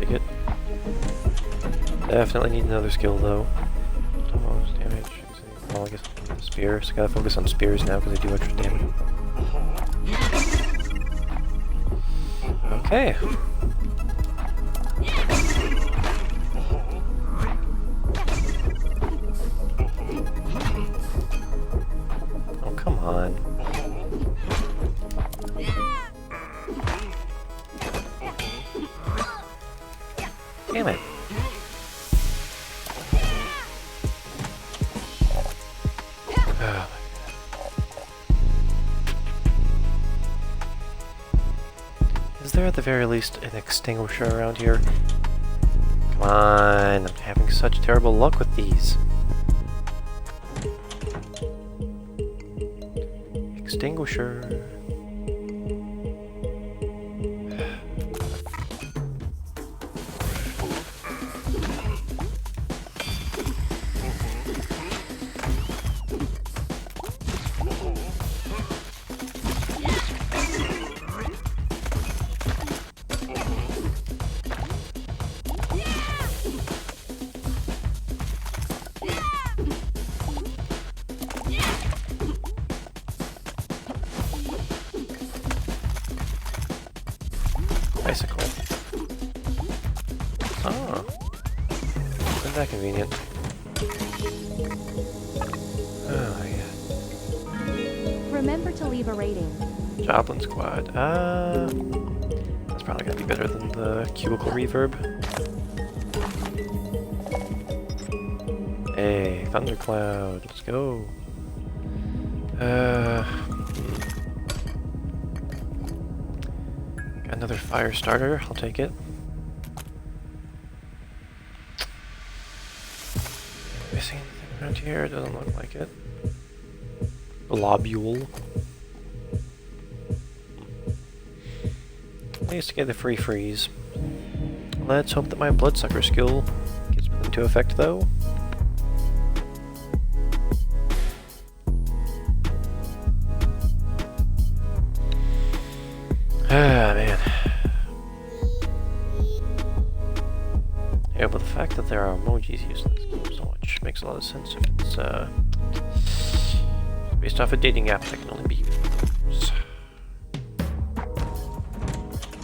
Take it. Definitely need another skill though. Damage. Well, I guess spear. So gotta focus on spears now because they do extra damage. Okay. Oh, come on. Damn it. Is there at the very least an extinguisher around here? Come on, I'm having such terrible luck with these. Extinguisher. Bicycle. Oh. Isn't that convenient? Oh my god. Remember to leave a rating. Joplin Squad. That's probably gonna be better than the cubicle reverb. Hey, Thundercloud, let's go. Got another fire starter, I'll take it. Missing anything around here? Doesn't look like it. Globule. Nice to get the free freeze. Let's hope that my Bloodsucker skill gets put into effect though. Ah, man. Yeah, but the fact that there are emojis used in this game so much makes a lot of sense if it's based off a dating app that can only be used.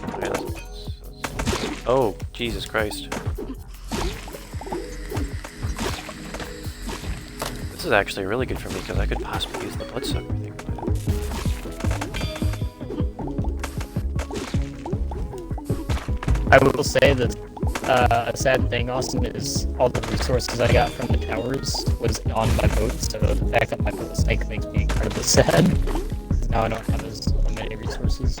Alright, let's... Oh, Jesus Christ. This is actually really good for me because I could possibly use the Bloodsucker thing. I will say that a sad thing, Austin, is all the resources I got from the towers was on my boat, so the fact that my boat sank makes me incredibly sad. Now I don't have as many resources.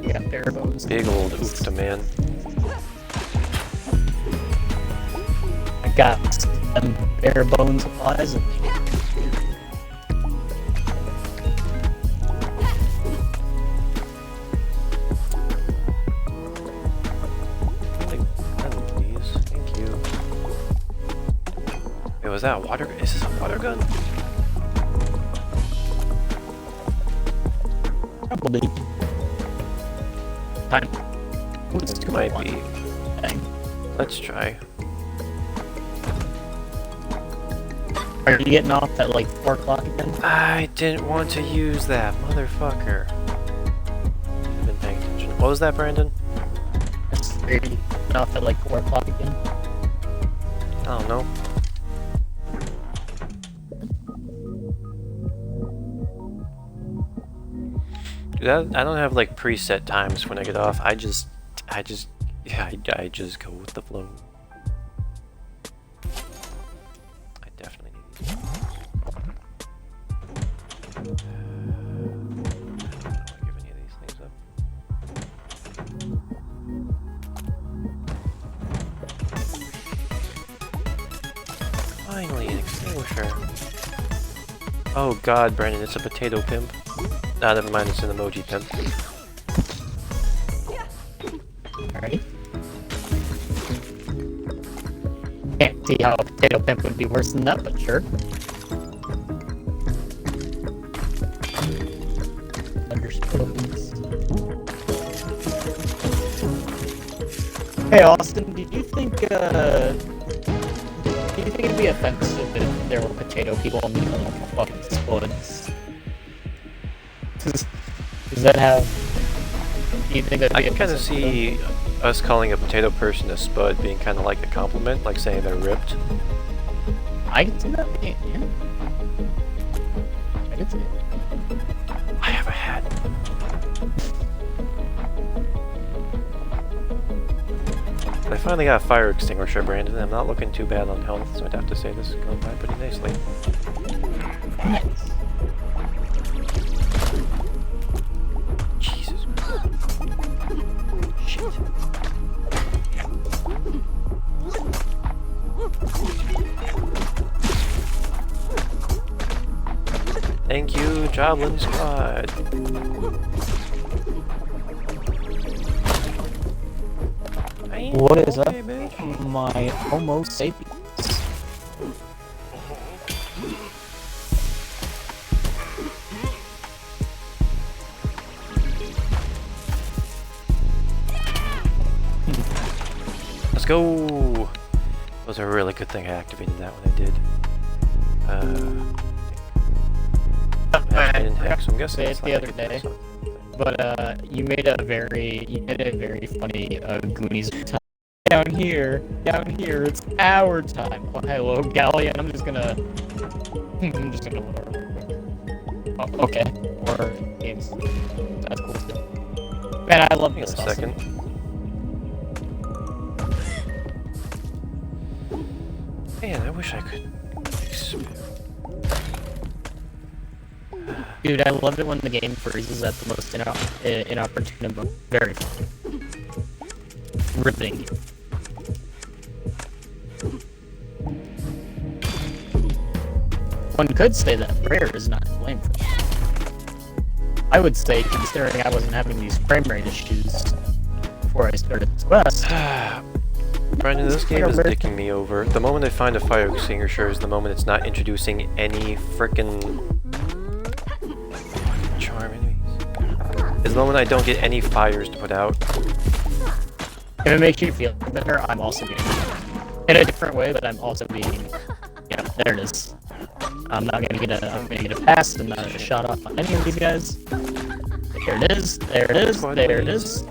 Yeah, bare bones. Big old oofta, man. I got some bare bone supplies. Was that a water? Is this a water gun? Probably. Time. Ooh, it's too Might much. be. Dang. Let's try. Are you getting off at like 4 o'clock again? I didn't want to use that, motherfucker. I've been paying attention. What was that, Brandon? Are you getting off at like 4 o'clock again? I don't know. Dude, I don't have like preset times when I get off. I just go with the flow. I definitely need these. I don't want to give any of these things up. Finally, an extinguisher. Oh god, Brandon, it's a potato pimp. Ah, never mind, it's an emoji pimp. Alright. Can't see how a potato pimp would be worse than that, but sure. Understood. Hey Austin, do you think it'd be offensive if there were potato people in the little fucking spuds? Does that have... Do you think that'd I be can kind of offensive to them? see us calling a potato person a spud being kind of like a compliment, like saying they're ripped. I can see that being, yeah. I can see it. I have a hat. I finally got a fire extinguisher, Brandon. I'm not looking too bad on health, so I'd have to say this is going by pretty nicely. Nice. Jesus. Shit. Thank you, Joblin Squad. What is up, Okay, bitch. my Homo sapiens? Let's go! It was a really good thing I activated that when I did. Activated Hex, I'm guessing Say it's it the not other like day. it's not- But you made a very funny Goonies time. Down here, it's our time. Oh, hello, Galleon. I'm just gonna lower. Oh, okay. Or games. That's cool too. Man, I love Hang on this. a second. Man, I wish I could. Dude, I love it when the game freezes at the most inopportune moment. Very fun. Riveting. One could say that Rare is not to blame for that. I would say, considering I wasn't having these frame rate issues before I started this quest. Brandon, this game is dicking me over. The moment I find a fire extinguisher is the moment it's not introducing any frickin' charm enemies. Is the moment I don't get any fires to put out. If it makes you feel better, I'm also being in a different way, but I'm also being, yeah, there it is. I'm gonna get a pass and not a shot off on any of these guys. There it is, there it is, there it is.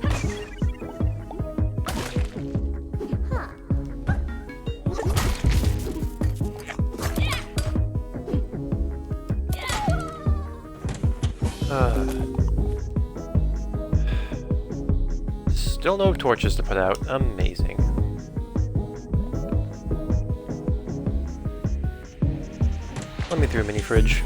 Still no torches to put out. Amazing. Let me through a mini fridge.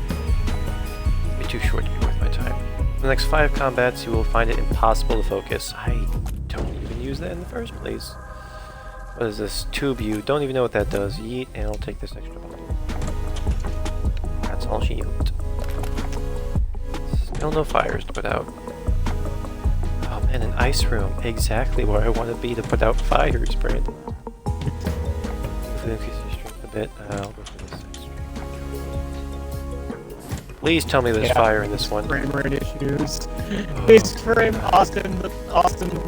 It'll be too short to be worth my time. In the next 5 combats, you will find it impossible to focus. I don't even use that in the first place. What is this? Tube you. Don't even know what that does. Yeet, and I'll take this extra one. That's all she used. Still no fires to put out. Oh man, an ice room. Exactly where I want to be to put out fires, Brandon. If it increases your strength a bit, I'll go for this extra. Please tell me there's fire in this one. Frame rate issues. Please frame Austin the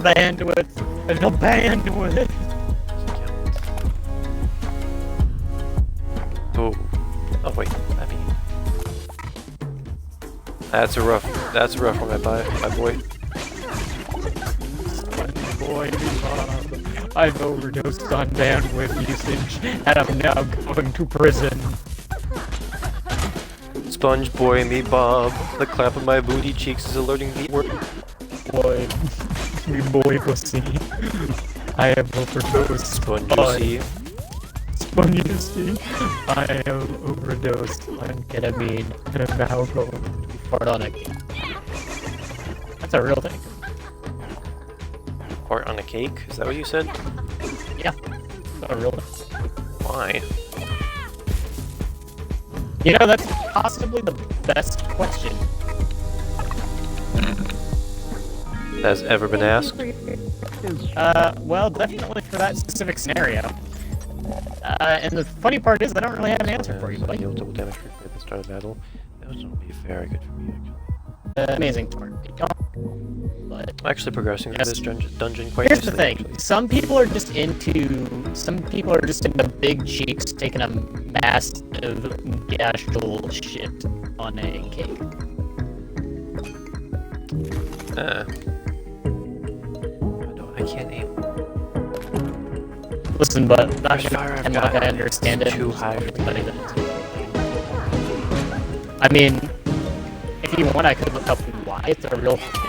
bandwidth. There's no bandwidth. Oh. Oh wait, I mean. That's a rough one, my boy. Boy, I've overdosed on bandwidth usage, and I'm now going to prison. Sponge boy me Bob, the clap of my booty cheeks is alerting me. Boy, me boy pussy. I have overdosed. Sponge Spongy, I have overdosed on ketamine, and I'm now going to fart on a cake. That's a real thing. Fart on a cake? Is that what you said? Yeah, that's a real thing. Why? You know, that's possibly the best question. Has ever been asked? Well, definitely for that specific scenario. And the funny part is, I don't really have an answer for you, buddy. Deal double damage at the start of battle. That would be very good for me, actually. Amazing torn. But I'm actually progressing through this dungeon quite here's the nicely, thing: actually. some people are just into big cheeks taking a massive gashful shit on a cake. I can't aim. Listen, but not There's fire I've and got. like I understand It's it. too high for me. I mean, if you want, I could look up why it's a real thing.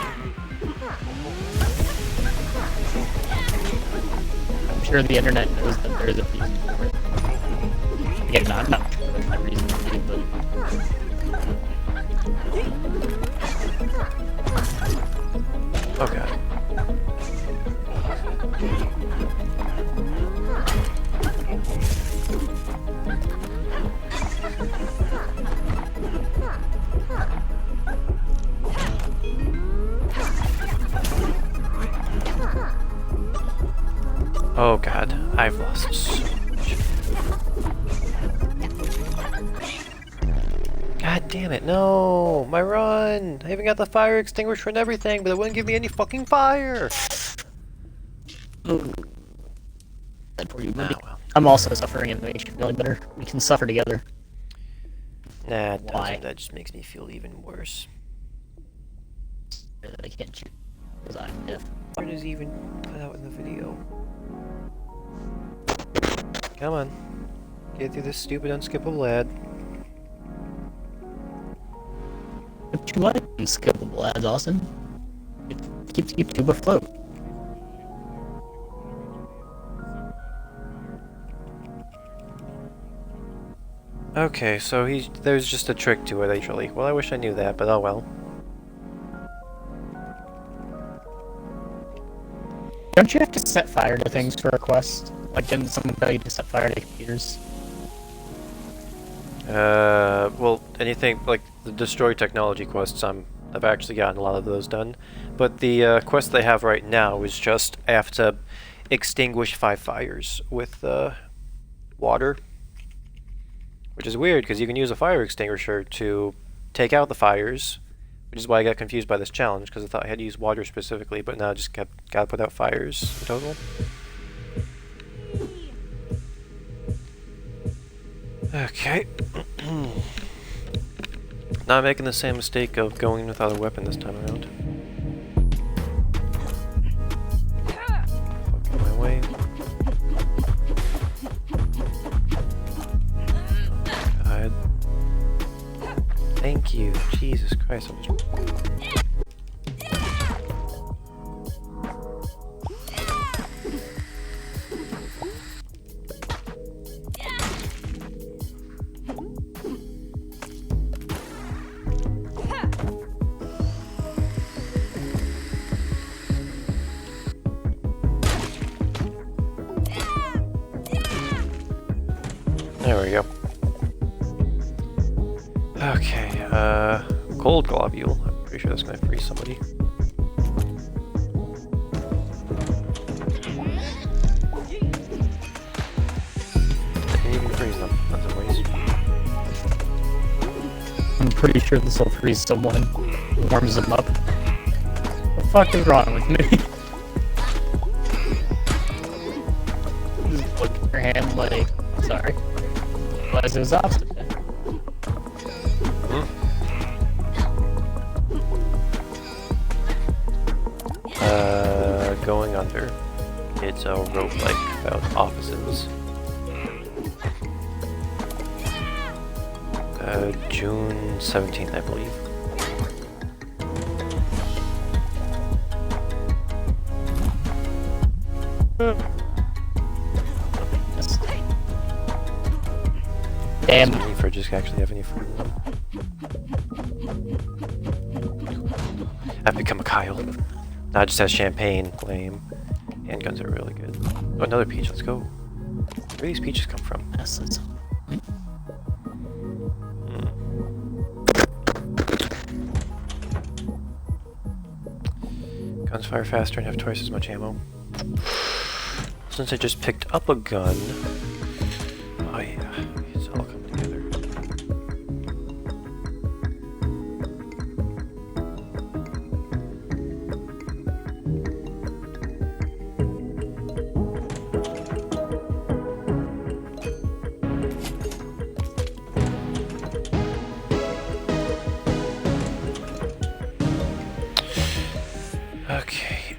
I'm sure the internet knows that there's a reason for it. Again, I'm not sure what that reason would be, but... Oh god. Oh god, I've lost so much. God damn it, no! My run! I even got the fire extinguisher and everything, but it wouldn't give me any fucking fire! Ooh. Bad for you, buddy. Oh well. I'm also suffering and it makes you feel better. We can suffer together. Nah, it Why? doesn't. That just makes me feel even worse. I can't shoot. Because I'm deaf. Where does he even put out in the video? Come on. Get through this stupid unskippable ad. But you like unskippable ads, Austin. It keeps YouTube afloat. Okay, so there's just a trick to it, actually. Well, I wish I knew that, but oh well. Don't you have to set fire to things for a quest? Like, didn't someone tell you to set fire to computers? Well, anything like the destroy technology quests, I've actually gotten a lot of those done. But the quest they have right now is just I have to extinguish 5 fires with water. Which is weird, because you can use a fire extinguisher to take out the fires, which is why I got confused by this challenge, because I thought I had to use water specifically, but now I just gotta put out fires in total. Okay. Not making the same mistake of going without a weapon this time around. Fucking my way. God. Thank you. Jesus Christ, I'm just... There we go. Okay, gold globule. I'm pretty sure that's gonna freeze somebody. Didn't even freeze them. That's a waste. I'm pretty sure this will freeze someone. Warms them up. What the fuck is wrong with me? Just look at your hand like, sorry. Realize it was opposite. Going under. It's a rope like about offices. June 17th, I believe. Damn. Does the fridges actually have any food in them? I've become a Kyle. Now it just has champagne. Lame. Handguns are really good. Oh, another peach. Let's go. Where do these peaches come from? Guns fire faster and have twice as much ammo. Since I just picked up a gun... Oh yeah, it's all coming together. Okay,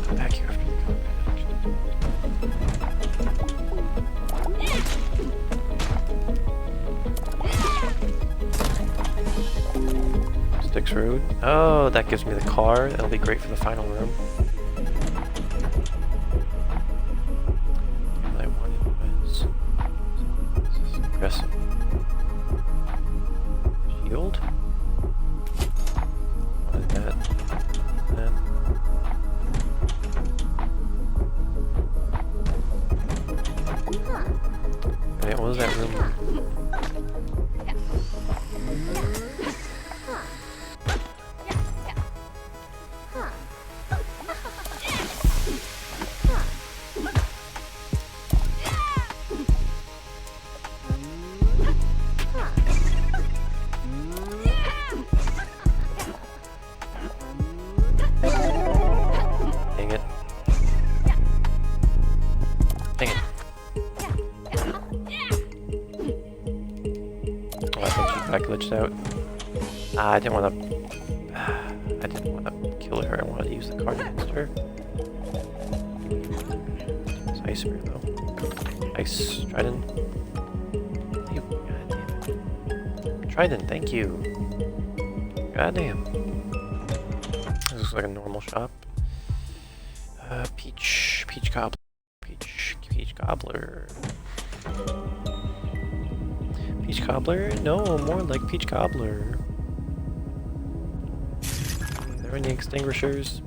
come back here after the combat, actually. Styx Road. Oh, that gives me the car. That'll be great for the final room. What I wanted was this is aggressive. Shield. Wanted that. That. Wait, what was that room? Dang it. Dang it. Oh, I think she got glitched out. Ah, I didn't want to kill her. I wanted to use the card against her. It's Ice Spear though. Ice Trident. You, God damn it. Trident, thank you. Goddamn. This looks like a normal shop. Peach cobbler. Peach cobbler. Peach cobbler? No, more like peach cobbler. Are there any extinguishers?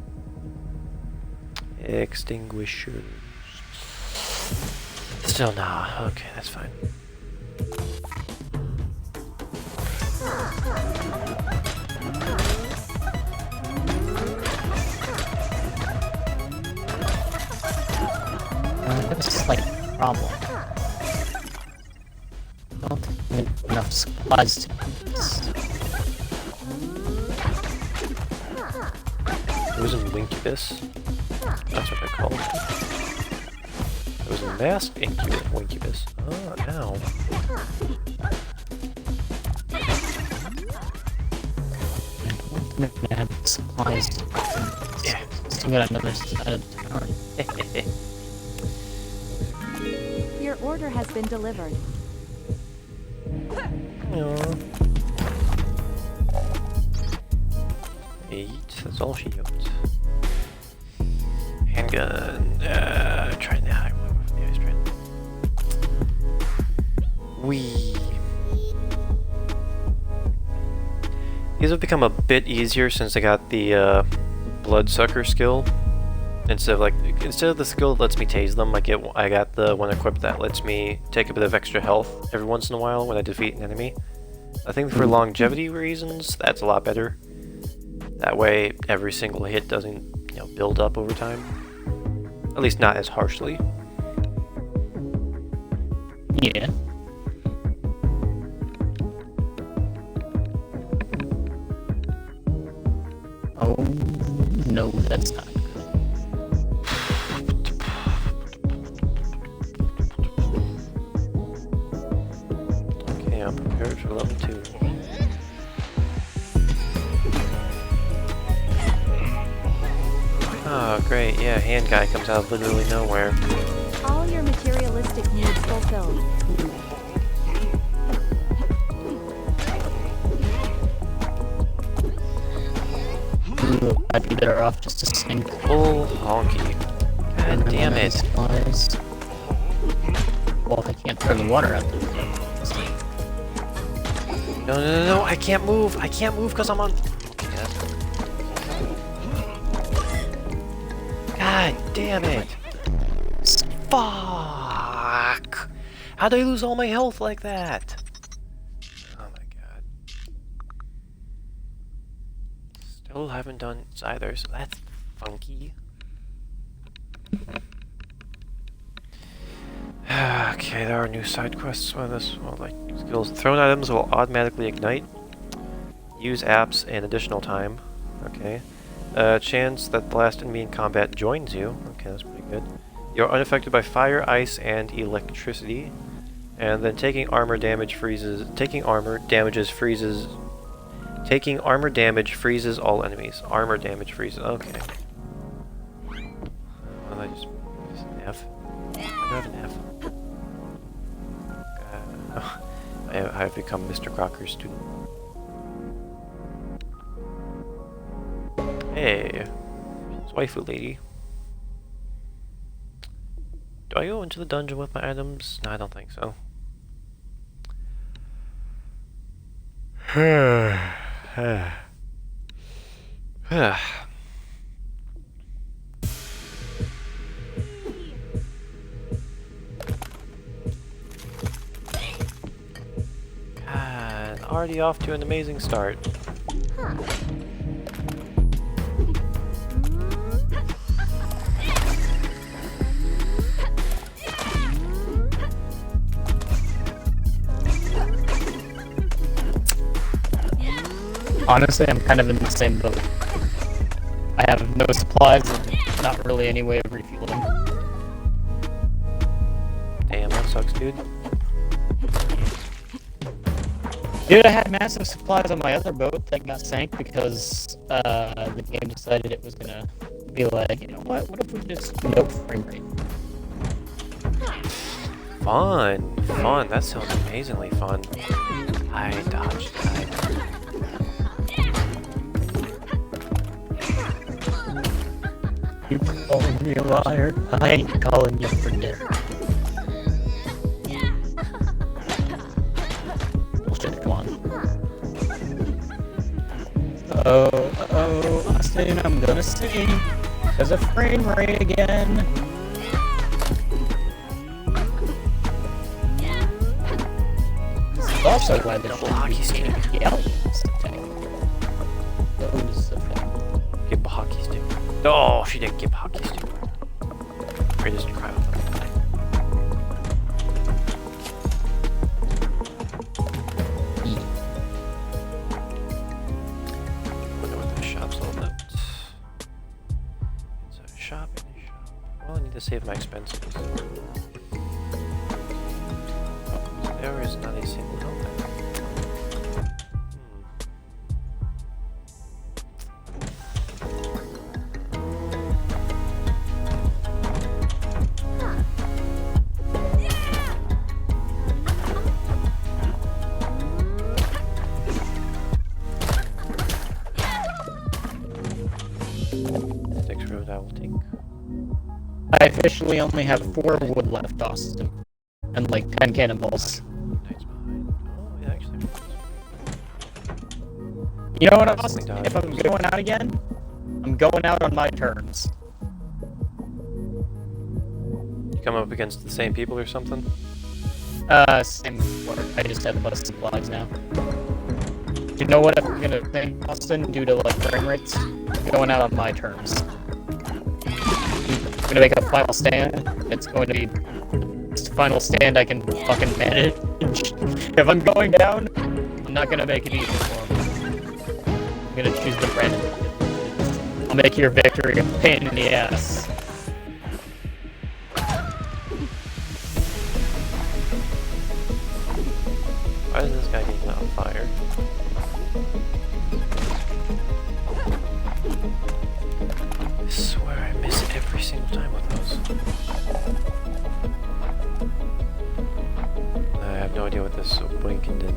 Extinguishers. Still nah. Okay, that's fine. I have a slight problem. I don't think we have enough supplies to do this. It was an Wincubus. That's what they're called. It was a masked Wincubus. Oh, now. I'm gonna have supplies to do this. Yeah. Still got another side of town. Your order has been delivered. Aww. 8, that's all she owns. Handgun. Try now. Yeah, let's try it. Wee. These have become a bit easier since I got the bloodsucker skill. Instead of the skill that lets me tase them, I got the one equipped that lets me take a bit of extra health every once in a while when I defeat an enemy. I think for longevity reasons, that's a lot better. That way, every single hit doesn't, build up over time. At least not as harshly. Yeah. Oh, no, that's not good. Okay, I'm prepared for level 2. Oh, great, yeah, hand guy comes out of literally nowhere. All your materialistic needs fulfilled. Ooh, I'd be better off just to sink. Full honky. God damn it. Supplies. Well, if I can't throw the water out there. No, I can't move. I can't move because I'm on... God damn it. Fuck. How'd I lose all my health like that? Oh my god. Still haven't done it either, so that's funky. Okay, there are new side quests for this. Well, like skills. Thrown items will automatically ignite. Use apps and additional time. Okay. Chance that the last enemy in combat joins you. Okay, that's pretty good. You're unaffected by fire, ice, and electricity. And then taking armor damage freezes. Taking armor damage freezes all enemies. Armor damage freezes. Okay. Well, I just an F. I do have an F. I have become Mr. Crocker's student. Hey, it's waifu lady. Do I go into the dungeon with my items? No, I don't think so. God, already off to an amazing start. Honestly, I'm kind of in the same boat. I have no supplies and not really any way of refueling. Damn, that sucks, dude. Dude, I had massive supplies on my other boat that got sank because the game decided it was gonna be like, you know what if we just no frame rate? Fun, that sounds amazingly fun. I dodged that. You calling me a liar? I ain't calling you for dinner. Bullshit, come on. Oh, Austin, I'm gonna sing. There's a frame rate again. This is also why the hockey stick. aliens attack. Those effects. Give a hockey stick. Oh, she didn't give a hockey stick. Greatest crowd. Wonder what the shop's all about. It's a shop and a shop. Well, I need to save my expenses. There is not a single helmet. Next road I will take. I officially only have 4 wood left, Austin. And like 10 cannonballs. Knights behind. Oh, yeah, actually. You know what, That's Austin? something If I'm going out again, I'm going out on my terms. You come up against the same people or something? Same work. I just have less supplies now. You know what I'm gonna think, Austin, due to like frame rates? I'm going out on my terms. I'm gonna make a final stand. It's going to be the final stand I can fucking manage. If I'm going down, I'm not gonna make it easy for me. I'm gonna choose the Brandon. I'll make your victory a pain in the ass. Why is this guy getting on fire? I swear I miss every single time with those. I have no idea what this blinking did.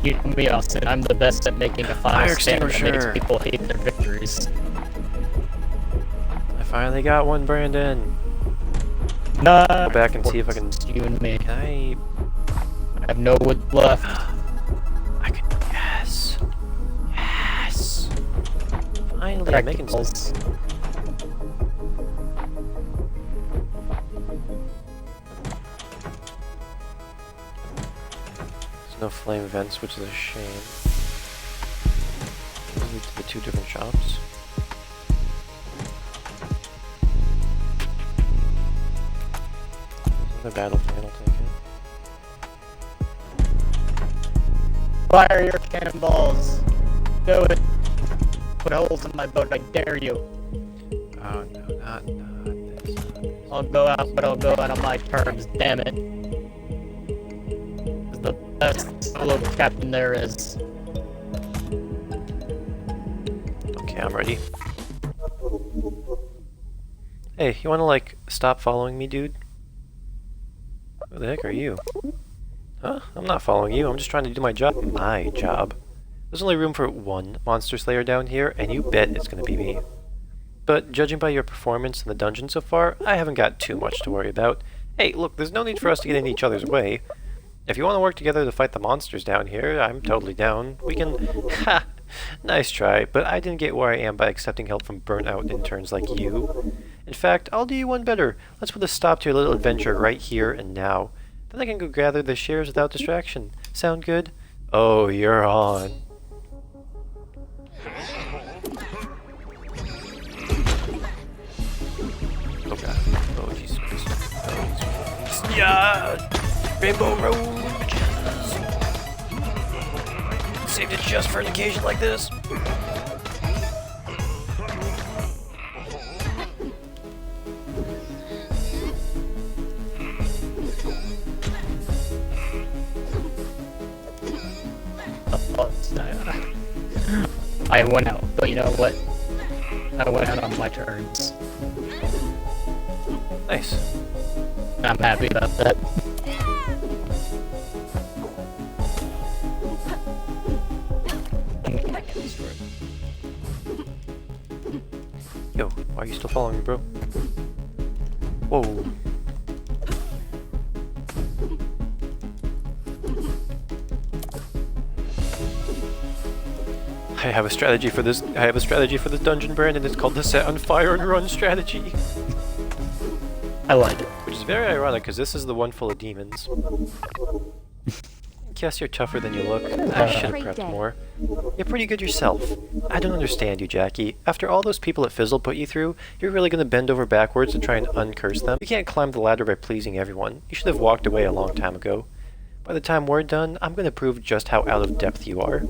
You know me, Austin. I'm the best at making a Fire final stand that extinguisher. makes people hate their victories. I finally got one, Brandon. No. Go back and see if I can. You and me. Can I? I have no wood left. I can. Yes. Yes. Finally, I'm making sense. Practicals. There's no flame vents, which is a shame. Lead to the 2 different shops. There's another battle fan, I'll take it. Fire your cannonballs. Do it. Put holes in my boat, I dare you. Oh no, not this. I'll go out, but I'll go out on my terms, damn it. It's the best solo captain there is. Okay, I'm ready. Hey, you wanna like stop following me, dude? Who the heck are you? Huh? I'm not following you, I'm just trying to do my job. My job. There's only room for 1 monster slayer down here, and you bet it's gonna be me. But judging by your performance in the dungeon so far, I haven't got too much to worry about. Hey, look, there's no need for us to get in each other's way. If you want to work together to fight the monsters down here, I'm totally down. We can... Ha! Nice try, but I didn't get where I am by accepting help from burnt-out interns like you. In fact, I'll do you one better. Let's put a stop to your little adventure right here and now. Then I can go gather the shares without distraction. Sound good? Oh, you're on. Oh god. Oh Jesus Christ. Oh, Jesus. Yeah! Rainbow Road! Saved it just for an occasion like this. I went out, but you know what? I went out on my terms. Nice. I'm happy about that. Why are you still following me, bro? Whoa. I have a strategy for this. I have a strategy for this dungeon, Brandon. It's called the set on fire and run strategy. I like it. Which is very ironic, because this is the one full of demons. Guess you're tougher than you look. I should have Great prepped day. more. You're pretty good yourself. I don't understand you, Jackie. After all those people at Fizzle put you through, you're really gonna bend over backwards to try and uncurse them? You can't climb the ladder by pleasing everyone. You should have walked away a long time ago. By the time we're done, I'm gonna prove just how out of depth you are.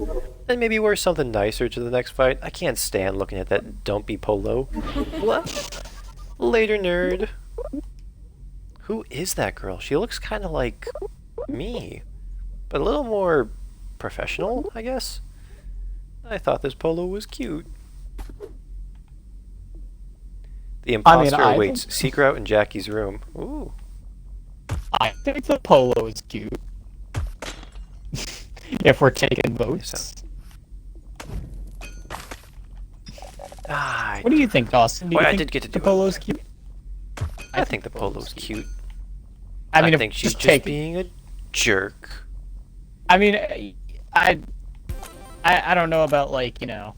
And maybe wear something nicer to the next fight. I can't stand looking at that dumpy polo. What? Later, nerd. Who is that girl? She looks kind of like me, but a little more professional, I guess. I thought this polo was cute. The imposter I awaits. Seek her out in Jackie's room. Ooh. I think the polo is cute. If we're taking votes. Ah, What do you think, Dawson? Do you Well, I think did get to the do it. polo's cute? I think the polo's cute. I mean, I if think she's just just take- being a jerk. I mean, I don't know about, like, you know,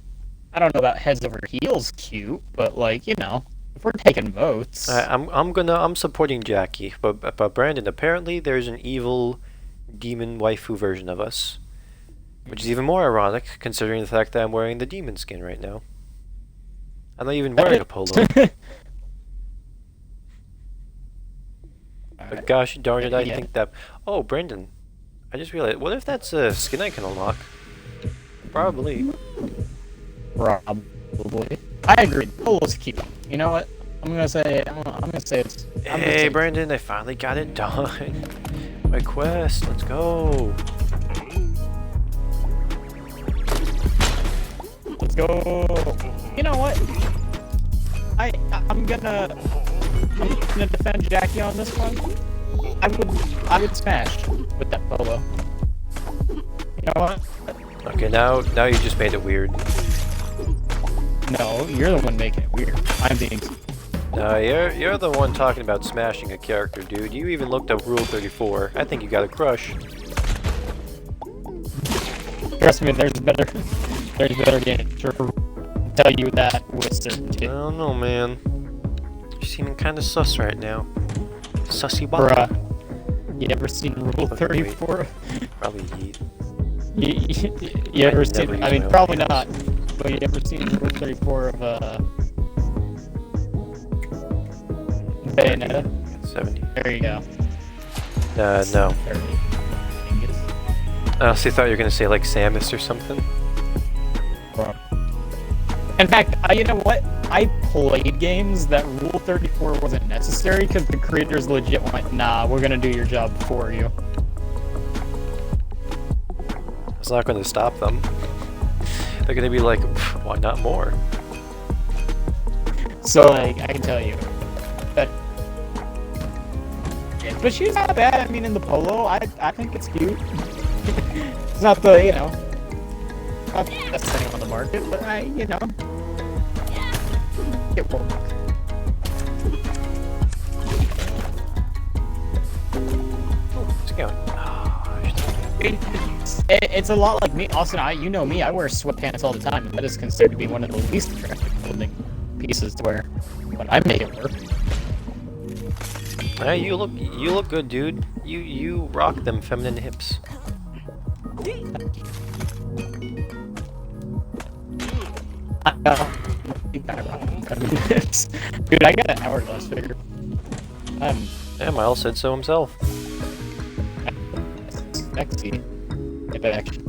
I don't know about heads over heels cute, but, like, you know, if we're taking votes. I'm supporting Jackie, but Brandon, apparently there's an evil demon waifu version of us, which is even more ironic considering the fact that I'm wearing the demon skin right now. I'm not even wearing a polo. But gosh darn it, I Yeah. think that. Oh, Brandon, I just realized. What if that's a skin I can unlock? Probably. Probably. I agree. Polo's cute. You know what? I'm gonna say it's. I'm gonna Hey, say- Brandon, I finally got it done. My quest, let's go. Let's go. You know what? I'm gonna defend Jackie on this one. I would smash with that polo. You know what? Okay, now you just made it weird. No, you're the one making it weird. I'm being. No, you're the one talking about smashing a character, dude. You even looked up Rule 34. I think you got a crush. Trust me, there's better games to tell you that with I certainty. don't know, man. You're seeming kind of sus right now. Sussy wop. Bruh, you ever seen Rule 34? Probably Yeet. You ever I seen? never I use mean, my own probably hands. not. But you ever seen Rule 34 of Bayonetta? 70. There you go. No. 30. I honestly thought you were gonna say like Samus or something. In fact, you know what? I played games that Rule 34 wasn't necessary because the creators legit went, nah, we're gonna do your job for you. It's not gonna stop them. They're gonna be like, why not more? So, like, I can tell you that. But she's not bad. I mean, in the polo, I think it's cute. It's not the, you know, not the best thing on the market, but you know, it will work. It's going. It's a lot like me. Austin, you know me. I wear sweatpants all the time, and that is considered to be one of the least attractive clothing pieces to wear. But I make it work. Hey, you look good, dude. You rock them feminine hips. Dude, I got an hourglass figure. Yeah, Miles said so himself. Sexy. If it actually.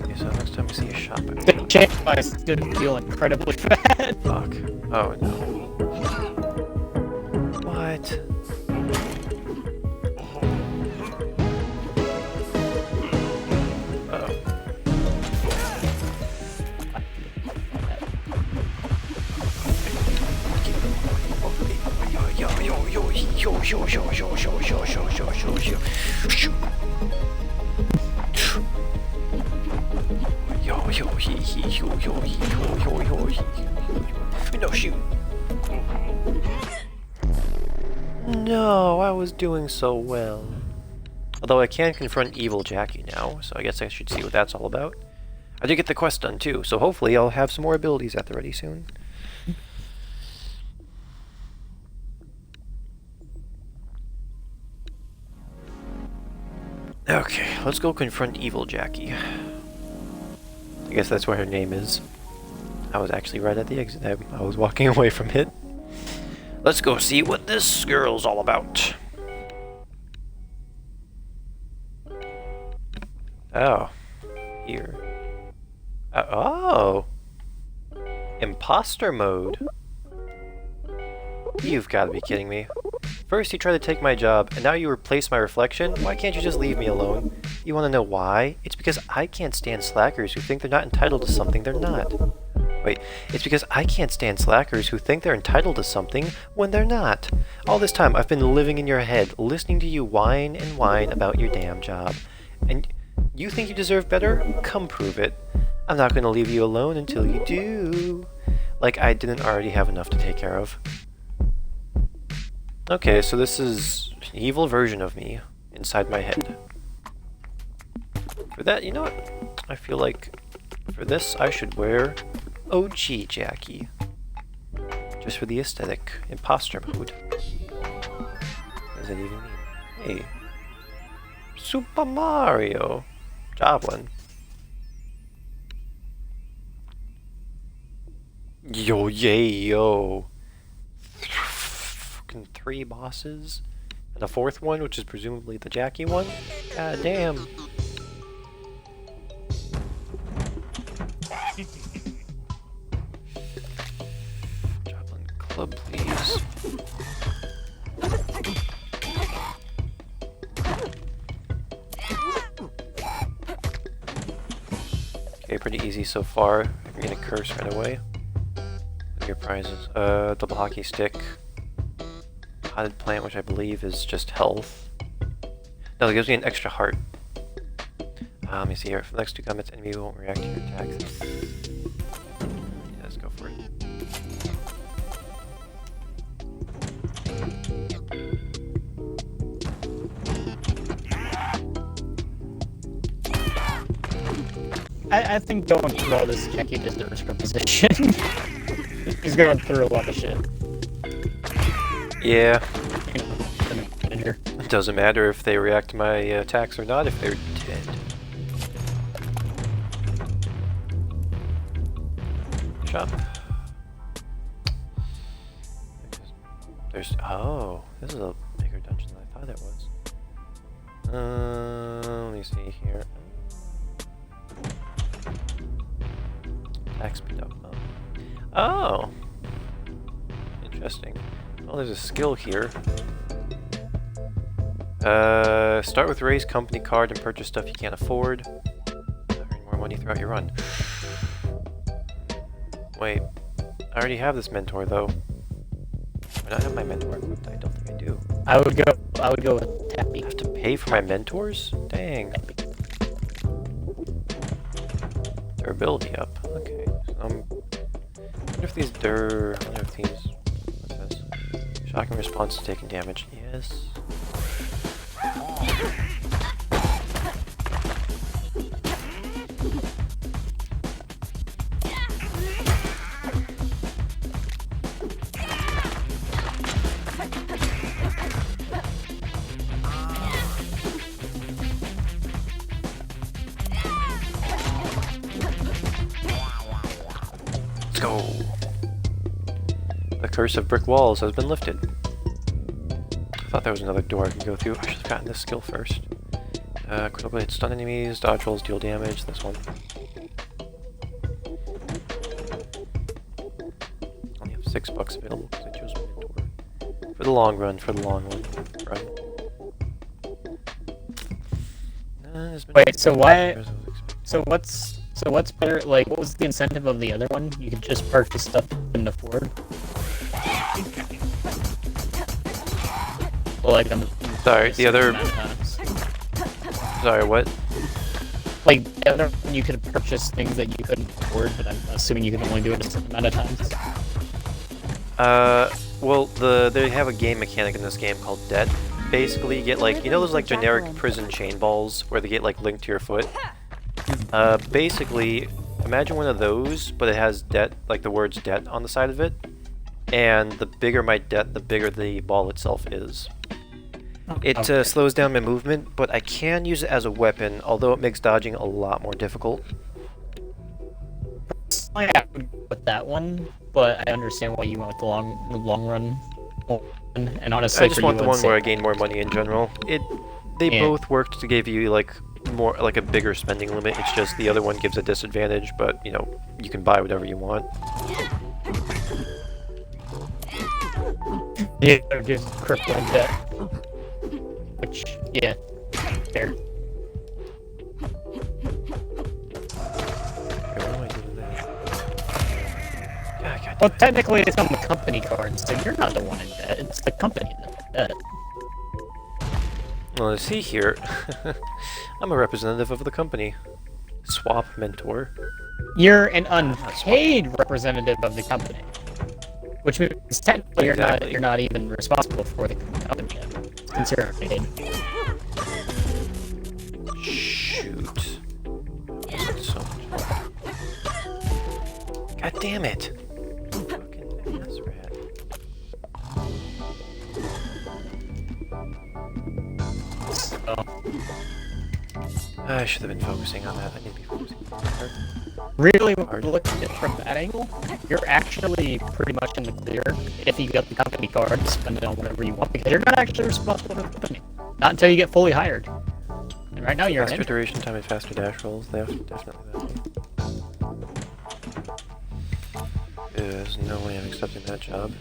Okay, so next time we see a shop. The change I didn't feel incredibly fat. Fuck. Oh no. What? Uh-oh. Yo, yo, yo, yo, yo, yo, yo, yo, yo, yo, yo, yo, yo, yo. Yo, yo, he, yo, yo, he, yo, he. No, shoot. No, I was doing so well. Although I can confront evil Jackie now, so I guess I should see what that's all about. I did get the quest done too, so hopefully I'll have some more abilities at the ready soon. Okay, let's go confront evil Jackie. I guess that's what her name is. I was actually right at the exit. I was walking away from it. Let's go see what this girl's all about. Oh. Here. Oh! Imposter mode. You've got to be kidding me. First you try to take my job, and now you replace my reflection? Why can't you just leave me alone? You want to know why? It's because I can't stand slackers who think they're not entitled to something they're not. Wait, it's because I can't stand slackers who think they're entitled to something when they're not. All this time I've been living in your head, listening to you whine and whine about your damn job. And you think you deserve better? Come prove it. I'm not going to leave you alone until you do. Like I didn't already have enough to take care of. Okay, so this is an evil version of me inside my head. For that, you know what? I feel like for this I should wear OG Jackie. Just for the aesthetic. Imposter mode. What does that even mean? Hey. Super Mario. Joblin. Yo, yay, yo. Fucking 3 bosses. And a 4th one, which is presumably the Jackie one. God damn. Joblin Club, please. Okay, pretty easy so far. I'm gonna curse right away. Your prizes. The blocky stick. Potted plant, which I believe is just health. No, it gives me an extra heart. Let me see here. For the next 2 comments, enemy won't react to your attacks. Yeah, let's go for it. I think going through all this, Jackie deserves her position. He's going through a lot of shit. Yeah. You know, the manager. It doesn't matter if they react to my attacks or not if they're dead. Shop. There's... Oh, this is a bigger dungeon than I thought it was. Let me see here. Attack speed up. Oh! Interesting. Well, there's a skill here. Start with raise company card and purchase stuff you can't afford. Earn more money throughout your run. Wait, I already have this mentor though. Do I not have my mentor equipped? I don't think I do. I would go with Tappy. I have to pay for my mentors? Dang. Durability up. Okay. I wonder if these I wonder if these... What's this? Shocking response to taking damage. Yes. Let's go. The curse of brick walls has been lifted. I thought there was another door I could go through. I should have gotten this skill first. Critical blade, stun enemies, dodge rolls, deal damage. This one. Only have $6 available because I chose mentor. For the long run, for the long run. Wait, so why? So what's better? Like, what was the incentive of the other one? You could just purchase stuff you couldn't afford. Well, like, Sorry, the other... Sorry, what? Like, the other one, you could purchase things that you couldn't afford, but I'm assuming you can only do it a certain amount of times. Well, they have a game mechanic in this game called debt. Basically, you get like, you know those like generic prison chain balls where they get like linked to your foot? Basically, imagine one of those, but it has debt, like the words debt on the side of it. And the bigger my debt, the bigger the ball itself is. It Okay. slows down my movement, but I can use it as a weapon, although it makes dodging a lot more difficult. I would go with that one, but I understand why you went with the long run one. And honestly, I just for want you, the I'd one say- where I gain more money in general. They Yeah. both worked to give you like more like a bigger spending limit. It's just the other one gives a disadvantage, but you know, you can buy whatever you want. Yeah, they're just crippling debt. Which, yeah, fair. Why am I doing that? God Well, technically, it's on the company card, so you're not the one in debt. It's the company that's in debt. Well, let's see here. I'm a representative of the company. Swap mentor. You're an unpaid representative of the company, which means technically Exactly. you're not even responsible for the company yet, since you're unpaid. Shoot. So much. God damn it. Fucking ass rat. So, I should have been focusing on that. I need to be focusing on that. really, Hard. looking at it from that angle, you're actually pretty much in the clear if you got the company card, spend it on whatever you want, because you're not actually responsible for the company. Not until you get fully hired. And right now, you're Faster in. duration time and faster dash rolls. They have definitely that one. There's no way I'm accepting that job.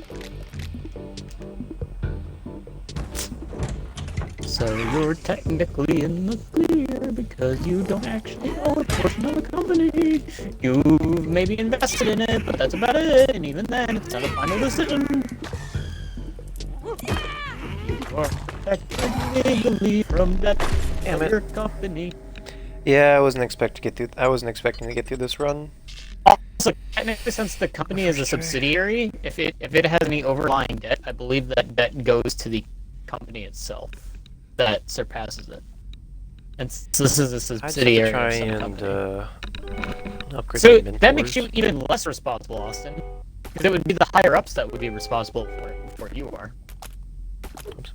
So you're technically in the clear because you don't actually own a portion of the company. You've maybe invested in it, but that's about it. And even then, it's not a final decision. You are technically legally from that Damn it. other company. Yeah, I wasn't expecting to get through this run. Also, technically, since the company is a subsidiary, if it has any overlying debt, I believe that debt goes to the company itself. That surpasses it. And so this is a I just have to subsidiary try of some and company. upgrade So my that makes you mentors. even less responsible, Austin. Because it would be the higher ups that would be responsible for it before you are. Oops.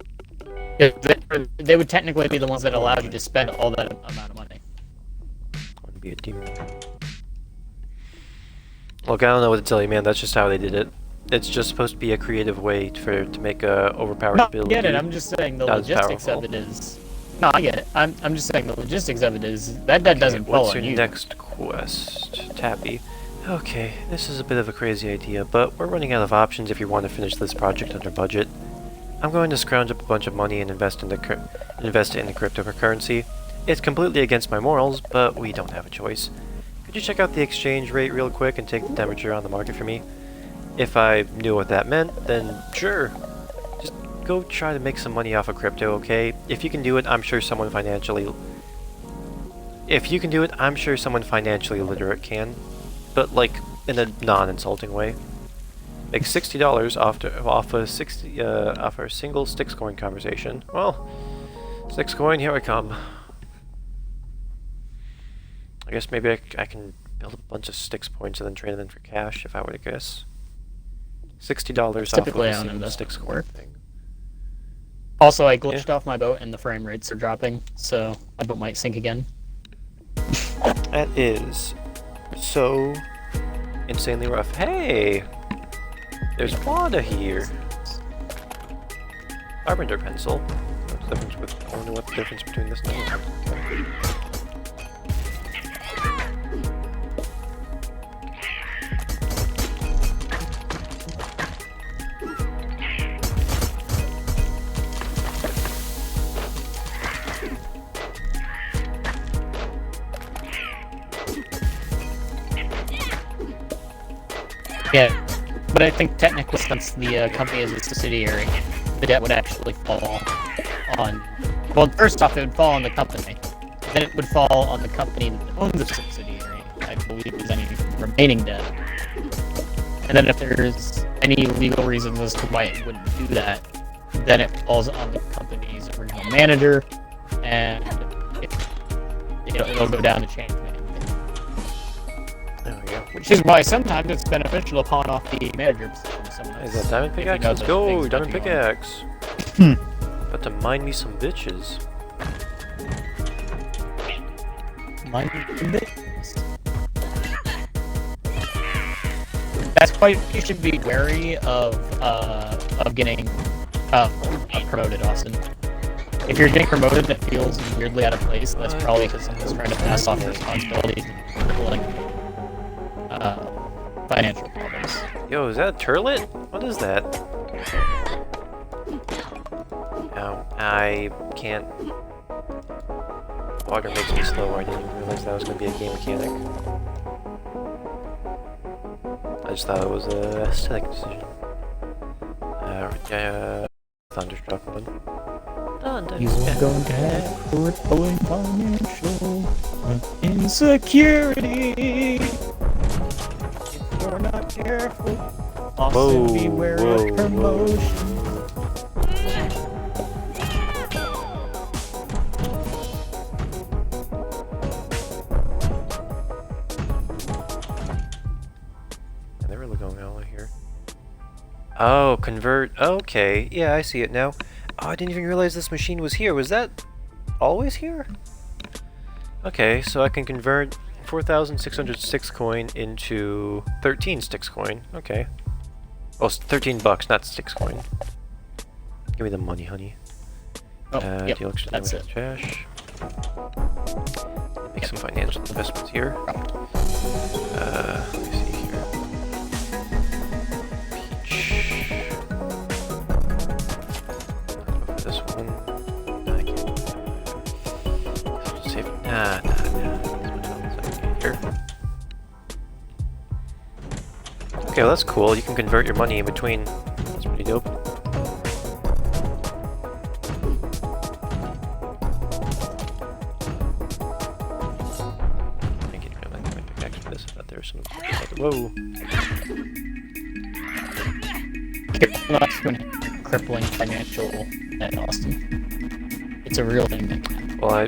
They would technically be the ones that allowed you to spend all that amount of money. I want to be a demon. Look, I don't know what to tell you, man. That's just how they did it. It's just supposed to be a creative way to make a overpowered No, I ability. get it. I'm just saying the Not as logistics powerful. of it is. No, I get it. I'm just saying the logistics of it is that doesn't fall What's on your you. next quest? Tappy. Okay, this is a bit of a crazy idea, but we're running out of options if you want to finish this project under budget. I'm going to scrounge up a bunch of money and invest it in the cryptocurrency. It's completely against my morals, but we don't have a choice. Could you check out the exchange rate real quick and take the temperature on the market for me? If I knew what that meant, then sure. Just go try to make some money off of crypto, okay? If you can do it, I'm sure someone financially literate can. But like in a non-insulting way. Make $60 off a single Styx coin conversation. Well, Styx coin, here I come. I guess maybe I can build a bunch of Styx points and then trade them in for cash if I were to guess. $60 off of Typically a how an single investment Styx would coin work. thing. Also, I glitched off my boat and the frame rates are dropping, so my boat might sink again. That is so insanely rough. Hey! There's water here. Carpenter pencil. I wonder what the difference between this and that is. Yeah, but I think technically since the company is a subsidiary, the debt would actually fall on... Well, first off, it would fall on the company. then it would fall on the company that owns the subsidiary, I believe, is any remaining debt. And then if there's any legal reasons as to why it wouldn't do that, then it falls on the company's original manager, and it'll go down the chain. There we go. Which is why sometimes it's beneficial to pawn off the manager position to someone Is else. that diamond if you pickaxe? know Let's the go! things Diamond that you want. pickaxe! About to mine me some bitches. Mind your business. That's why you should be wary of getting promoted, Austin. If you're getting promoted and it feels weirdly out of place, that's probably because someone's trying to pass off responsibilities and crippling financial problems. Yo, is that a turlet? What is that? No, I can't. Water makes me slow. I didn't even realize that was going to be a game mechanic. I just thought it was a aesthetic decision. Thunderstruck one. You are going to have crippling financial insecurity. If you're not careful, Austin, Whoa, beware whoa, of promotion. They were going all here. Oh, convert. Okay, yeah, I see it now. Oh, I didn't even realize this machine was here. Was that always here? Okay, so I can convert 4,606 coin into 13 sticks coin. Okay. Oh, it's 13 bucks, not sticks coin. Give me the money, honey. Oh, yep, Deal extra that's damage it. with trash. Make some financial investments here. Let me see here. Peach. I'll go for this one. I can save. Nah. Here. Okay, well that's cool. You can convert your money in between. That's pretty dope. Whoa. Not crippling financial at Austin. It's a real thing that can happen. Well,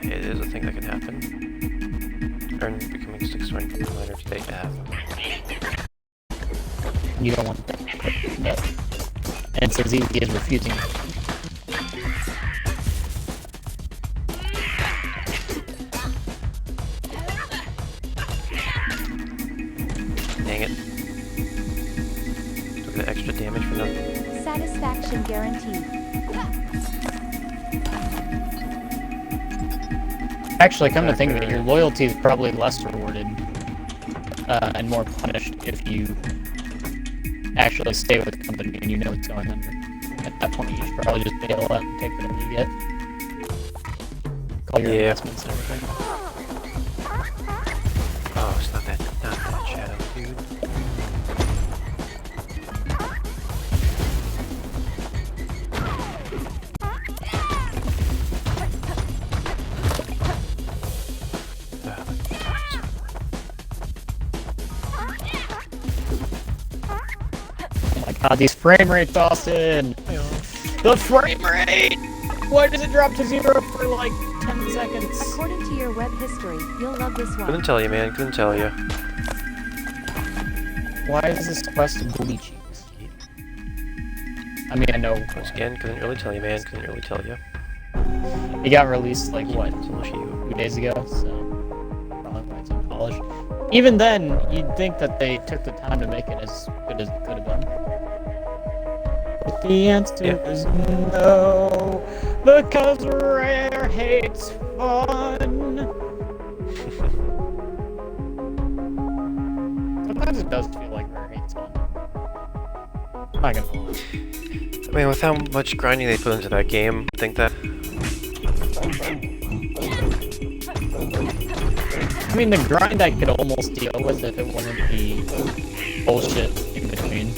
it is a thing that can happen. Earn becoming 6 miner today. You don't want that. And it's as easy as refusing. Dang it. Took the extra damage for nothing. Satisfaction guaranteed. Actually, come to think of it, your loyalty is probably less rewarded and more punished if you actually stay with the company and you know it's going under. At that point, you should probably just bail out and take whatever you get. Call your investments and everything. Oh, it's not that shadow, dude. Oh my god, these frame rates, Austin! The frame rate! Why does it drop to 0 for like 10 seconds? According to your web history, you'll love this one. Couldn't tell you, man. Couldn't tell you. Why is this quest glitchy? I mean, I know Once again, couldn't really tell you, man. Couldn't really tell you. it got released like what, It's unless you. 2 days ago, so probably why it's unpolished. Even then, you'd think that they took the time to make it as good as it could have been. But the answer is no, because Rare hates fun. Sometimes it does feel like Rare hates fun. I'm not gonna lie. I mean, with how much grinding they put into that game, I think that. I mean, the grind I could almost deal with if it wasn't the bullshit in between.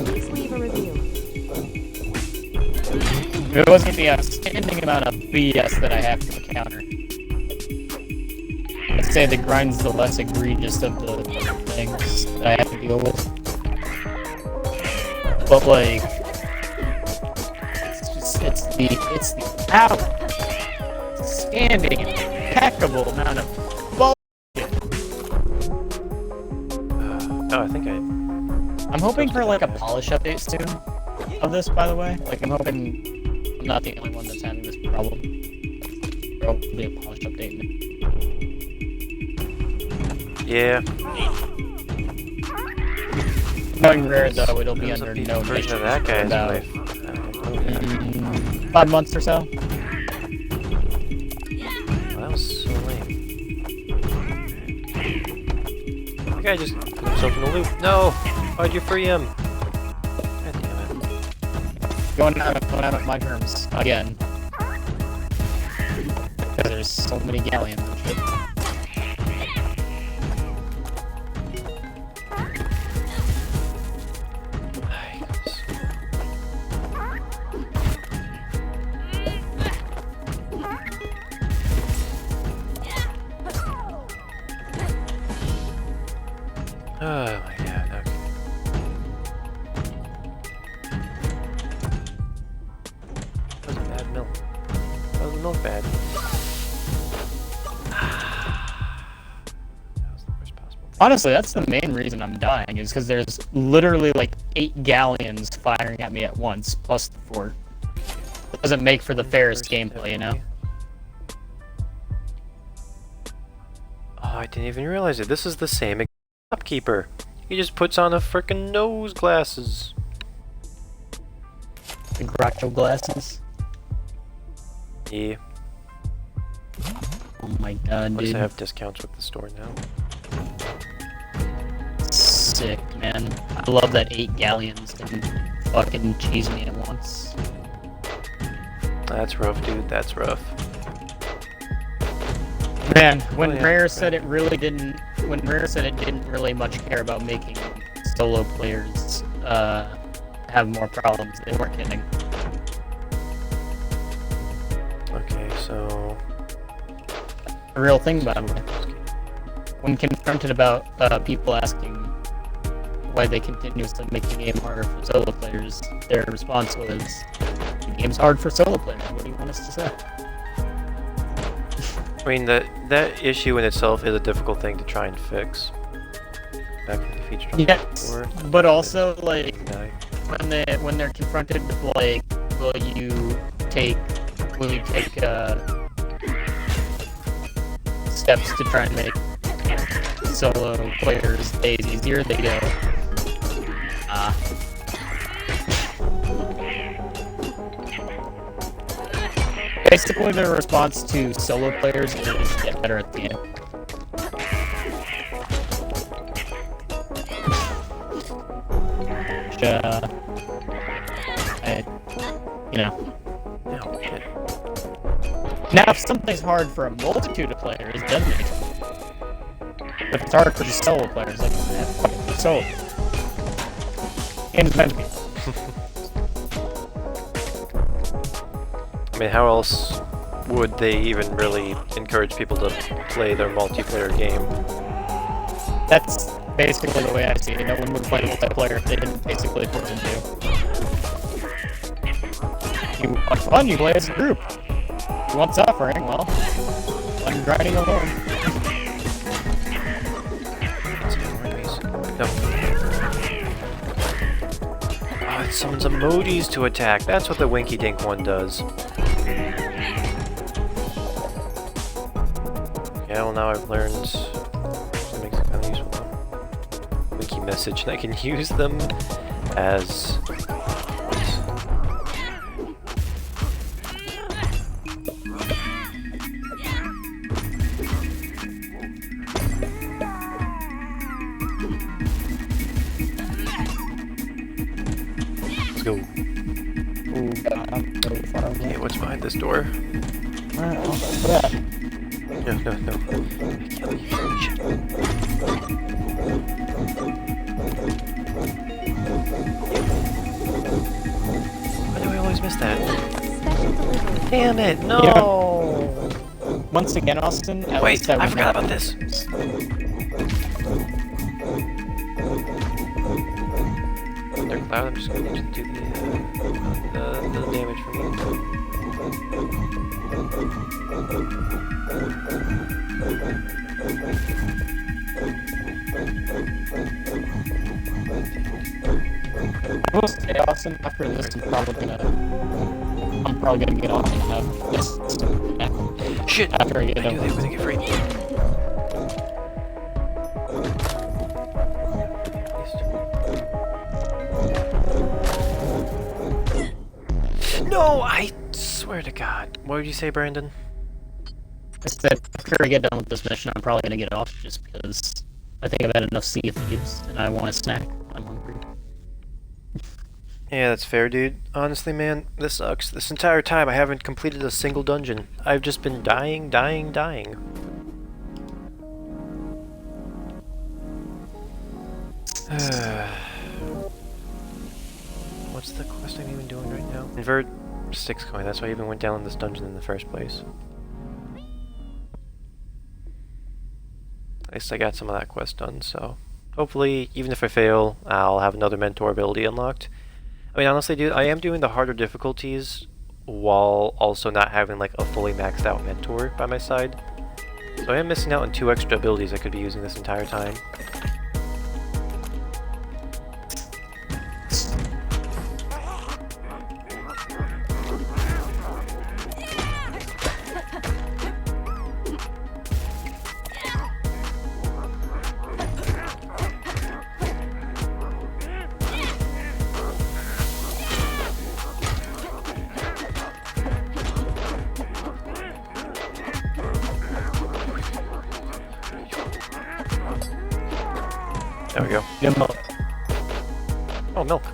Please leave a review. It wasn't the outstanding amount of BS that I have to encounter. I'd say the grind's the less egregious of the things that I have to deal with. But like, it's the outstanding, impeccable amount of bullshit. Oh, I think I'm hoping for like a polish update soon of this, by the way. Like, I'm hoping I'm not the only one that's having this problem. There will be a polish update. Yeah. Knowing Rare, though, it'll be There's under a no version mission of that for guy's about life. 5 months or so. Well, that was so lame. The guy just put himself in a loop. No! Why'd you free him? God damn it. Going out of my terms again. Because there's so many galleons and shit. Oh my god, okay. That was bad milk. That was the milk bad. That was the worst possible. Honestly, that's the main reason I'm dying, is because there's literally like 8 galleons firing at me at once, plus the 4. It doesn't make for the fairest gameplay, you know? Oh, I didn't even realize it. This is the same shopkeeper. He just puts on a frickin' nose glasses. The Groucho glasses. Yeah. Oh my god, At least dude. I have discounts with the store now. Sick, man. I love that 8 galleons can fucking cheese me at once. That's rough, dude. That's rough. Man, when Oh, yeah. Rare said it really didn't... When Rare said it didn't really much care about making solo players have more problems, they weren't kidding. Okay, so... A real thing, by the way. When confronted about people asking why they continuously make the game harder for solo players, their response was, the game's hard for solo players. What do you want us to say? I mean, that issue in itself is a difficult thing to try and fix. Back when the feature dropped Yes, before, but also, like, die. when they're confronted with, like, will you take steps to try and make solo players' days easier, they go, Basically, their response to solo players is get better at the game. Which, you know. No, shit. Now, if something's hard for a multitude of players, doesn't it? But if it's hard for the solo players, like, fucking solo. Game's meant to be. I mean, how else would they even really encourage people to play their multiplayer game? That's basically the way I see it. No one would play multiplayer if they didn't basically force them to. You want fun, you play as a group. You want suffering, well, I'm grinding alone. No. Oh, it summons emojis to attack. That's what the Winky Dink one does. Yeah, well now I've learned what makes it kind of useful now. Winky message, and I can use them as... Let's go. Oh god, I'm so far away. Okay, what's behind this door? Alright, I'll go for that. No, no, no. I can't leave. Shit. Why do I always miss that? Mission delivered. Damn it, no! Once again, Austin. At Wait, least I I would forgot not- about this. Thundercloud, I'm just going to do the damage for me. I will say, Austin, after this, I'm probably gonna get off and have this Shit! after I get I knew they were done. gonna get free. No, I swear to God. What did you say, Brandon? I said after I get done with this mission, I'm probably gonna get off just because I think I've had enough Sea of Thieves and I want a snack. I'm hungry. Yeah, that's fair, dude. Honestly, man, this sucks. This entire time, I haven't completed a single dungeon. I've just been dying. What's the quest I'm even doing right now? Invert 6 coin. That's why I even went down in this dungeon in the first place. At least I got some of that quest done, so... Hopefully, even if I fail, I'll have another mentor ability unlocked. I mean, honestly, dude, I am doing the harder difficulties while also not having, like, a fully maxed out mentor by my side. So I am missing out on 2 extra abilities I could be using this entire time. There we go. Get 'em up. Oh, milk.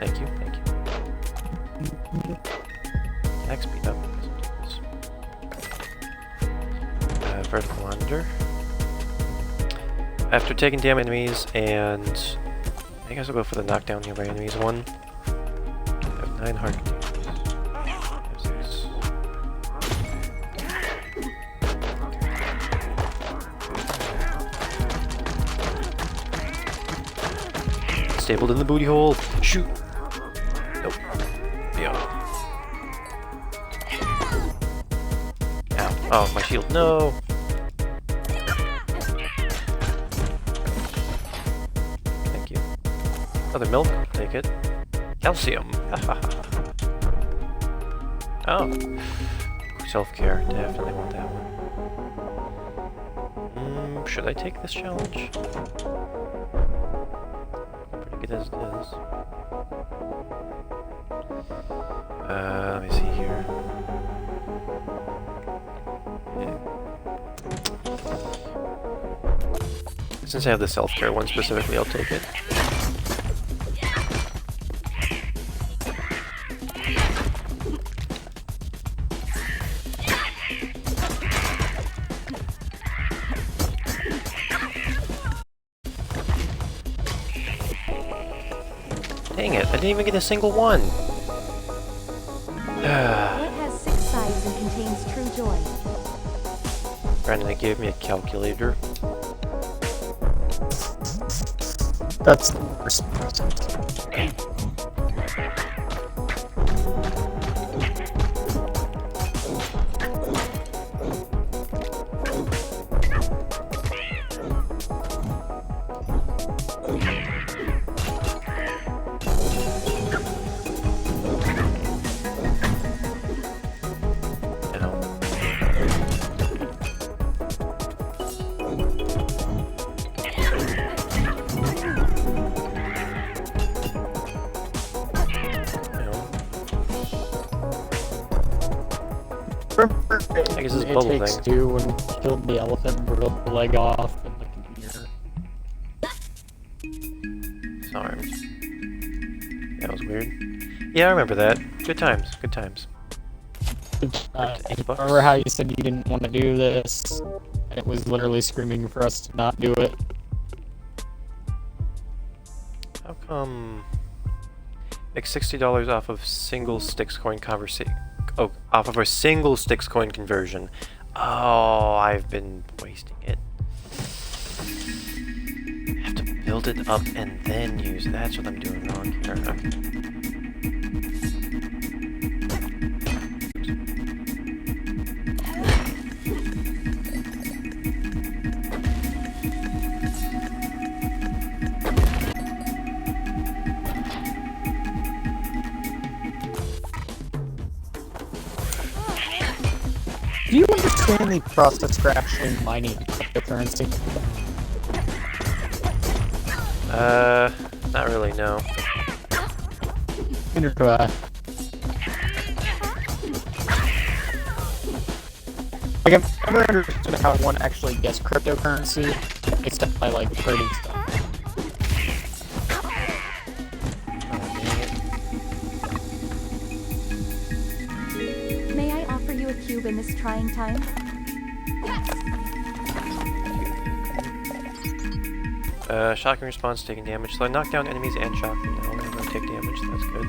Thank you. XP up. Vertical monitor. After taking down enemies, and I guess I'll go for the knockdown nearby enemies one. I have 9 heart containers. I have 6. Stapled in the booty hole. Shoot. Nope. Yeah. Ow. Oh, my shield. No. Thank you. Another milk. Take it. Calcium. Oh. Self-care. Definitely want that one. Should I take this challenge? Pretty good as it is. Let me see here. Yeah. Since I have the self-care one specifically, I'll take it. Dang it, I didn't even get a single one! It has 6 sides and contains true joy. Brandon, they gave me a calculator. That's the worst present. I guess it's a It bubble takes thing. 2 and killed the elephant and broke the leg off and the computer. Disarmed. That was weird. Yeah, I remember that. Good times, good times. $8. Remember how you said you didn't want to do this, and it was literally screaming for us to not do it? How come... Make $60 off of single Styx coin off of a single Styx coin conversion. Oh, I've been wasting it. I have to build it up and then use it. That's what I'm doing wrong here. Okay. Do you understand the process for actually mining cryptocurrency? Not really, no. Neither do I. Like, I've never understood how one actually gets cryptocurrency, except by, like, trading stuff. May I offer you a cube in this trying time? Shocking response, taking damage. So I knock down enemies and shock them now. I'm gonna take damage, that's good.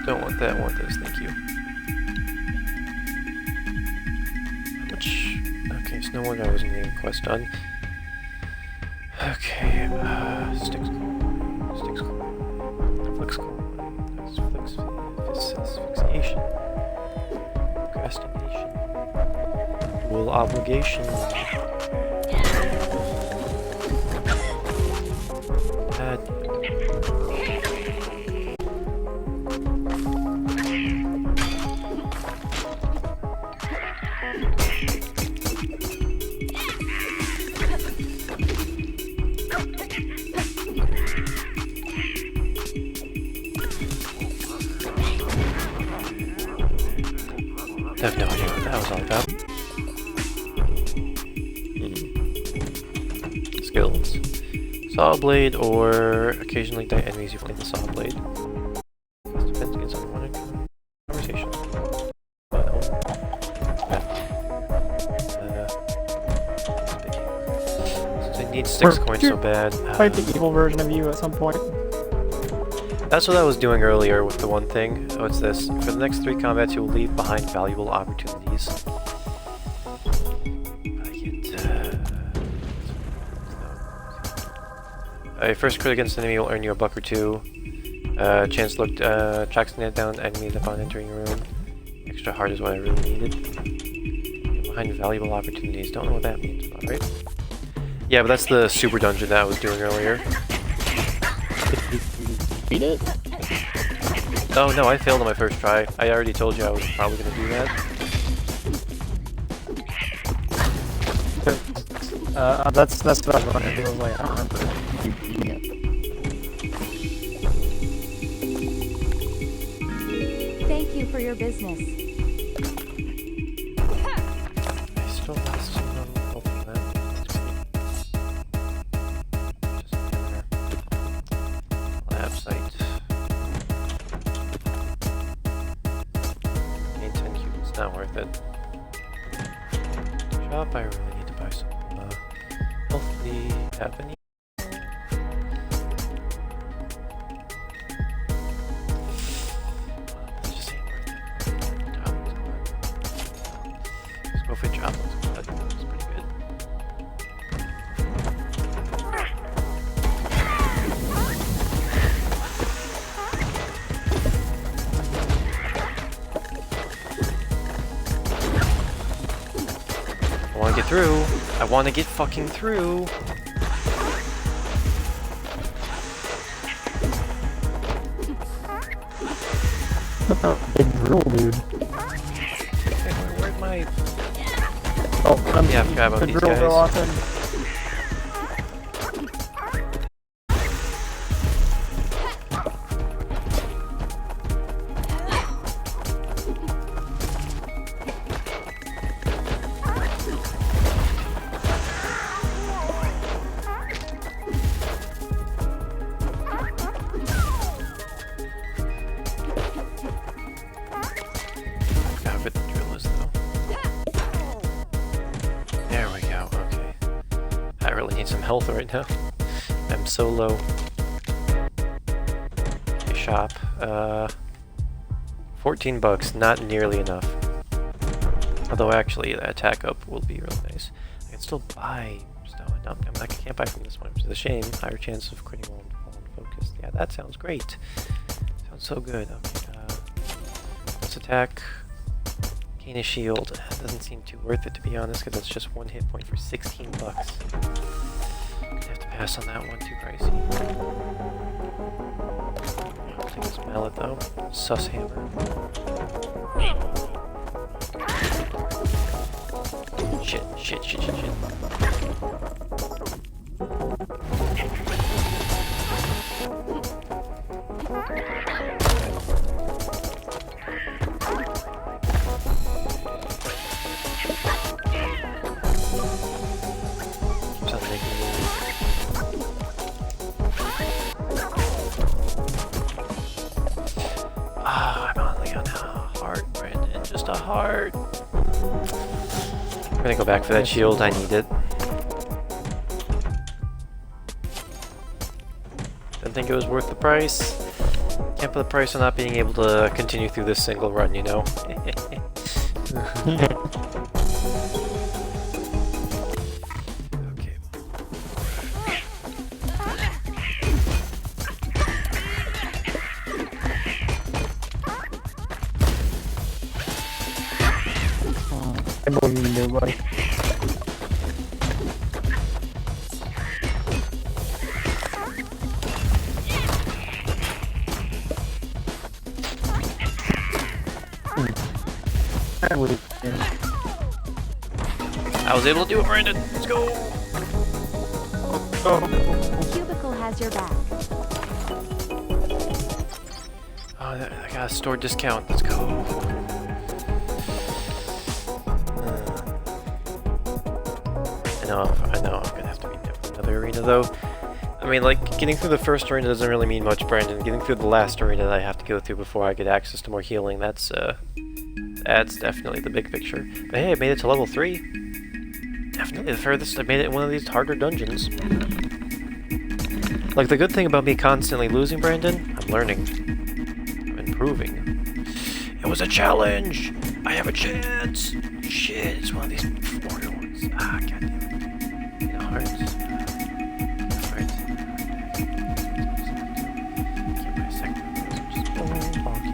Don't want that, I want this, thank you. How much? Okay, so no wonder I wasn't getting a quest done. Okay, Styx coin, Flix coin, asphyxiation, procrastination, dual obligation. I have no idea what that was all about. Skills. Saw blade or occasionally die enemies you find the saw blade. Defense against unwanted conversation. Since I need Styx coins so bad. Fight the evil version of you at some point. That's what I was doing earlier with the one thing. What's this? For the next 3 combats, you will leave behind valuable opportunities. A first crit against an enemy will earn you a buck or 2. Chance to look, tracks down enemies upon entering a room. Extra hard is what I really needed. Behind valuable opportunities. Don't know what that means, but right? Yeah, but that's the super dungeon that I was doing earlier. Beat it? Oh no, I failed on my first try. I already told you I was probably gonna do that. That's what I was wondering. I was like, I don't remember you beating it. Thank you for your business. I still lost some hope on that. Just lab site. Gain 10 cubes, not worth it. Shop, I really need to buy some healthy happening. Just ain't worth it. Jobless blood. Let's go for jobless blood. That's pretty good. I want to get through. I want to get fucking through. Big drill, dude. Okay, where'd my... Oh, Yeah, I forgot about the these drill guys. go off in. Forgot what the drill is though. There we go, okay. I really need some health right now. I'm so low. shop. 14 bucks, not nearly enough. Although actually, the attack up will be real nice. I can still buy stuff. No, I can't buy from this one, which is a shame. Higher chance of critting while focused. Yeah, that sounds great. Sounds so good. Okay, let's attack. Gain a shield. Doesn't seem too worth it, to be honest, because it's just 1 hit point for 16 bucks. Gonna have to pass on that one, too pricey. I'll take this mallet though. Sus hammer. Shit. Keeps on making me. I'm only on a heart, Brandon. Just a heart. I'm gonna go back for that shield. I need it. Didn't think it was worth the price. Can't put the price on not being able to continue through this single run, you know? Okay. I believe in you, buddy. I believe in you. I was able to do it, Brandon. Let's go. Cubicle has your back. Oh, I got a store discount. Let's go. I know. I'm gonna have to be another arena though. I mean, like, getting through the first arena doesn't really mean much, Brandon. Getting through the last arena that I have to go through before I get access to more healing, that's definitely the big picture. But hey, I made it to level 3. Definitely the furthest I've made it in one of these harder dungeons. Like, the good thing about me constantly losing, Brandon, I'm learning. I'm improving. It was a challenge! I have a chance! Shit, it's one of these warrior ones. Ah, goddamn it. You know, hearts. Alright. Can't buy a second of those, which is bonky.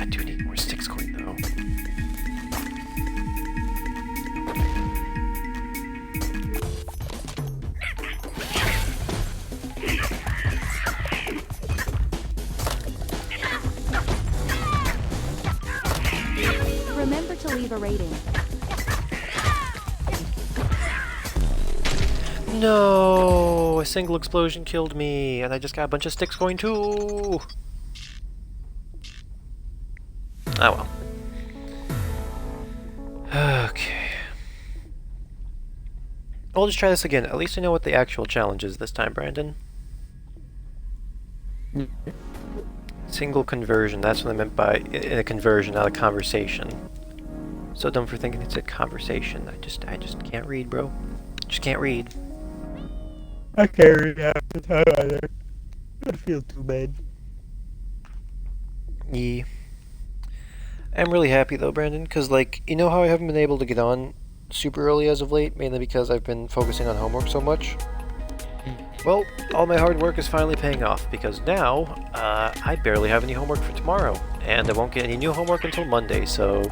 I do need more sticks coin though. Remember to leave a rating. No, a single explosion killed me, and I just got a bunch of sticks going too. Oh well. Okay. I'll just try this again. At least I know what the actual challenge is this time, Brandon. Single conversion. That's what I meant by in a conversion, not a conversation. So dumb for thinking it's a conversation. I just can't read, bro. Just can't read. I can't read half the time either. I don't feel too bad. Yeah. I'm really happy though, Brandon, because like, you know how I haven't been able to get on super early as of late, mainly because I've been focusing on homework so much? Well, all my hard work is finally paying off, because now, I barely have any homework for tomorrow, and I won't get any new homework until Monday, so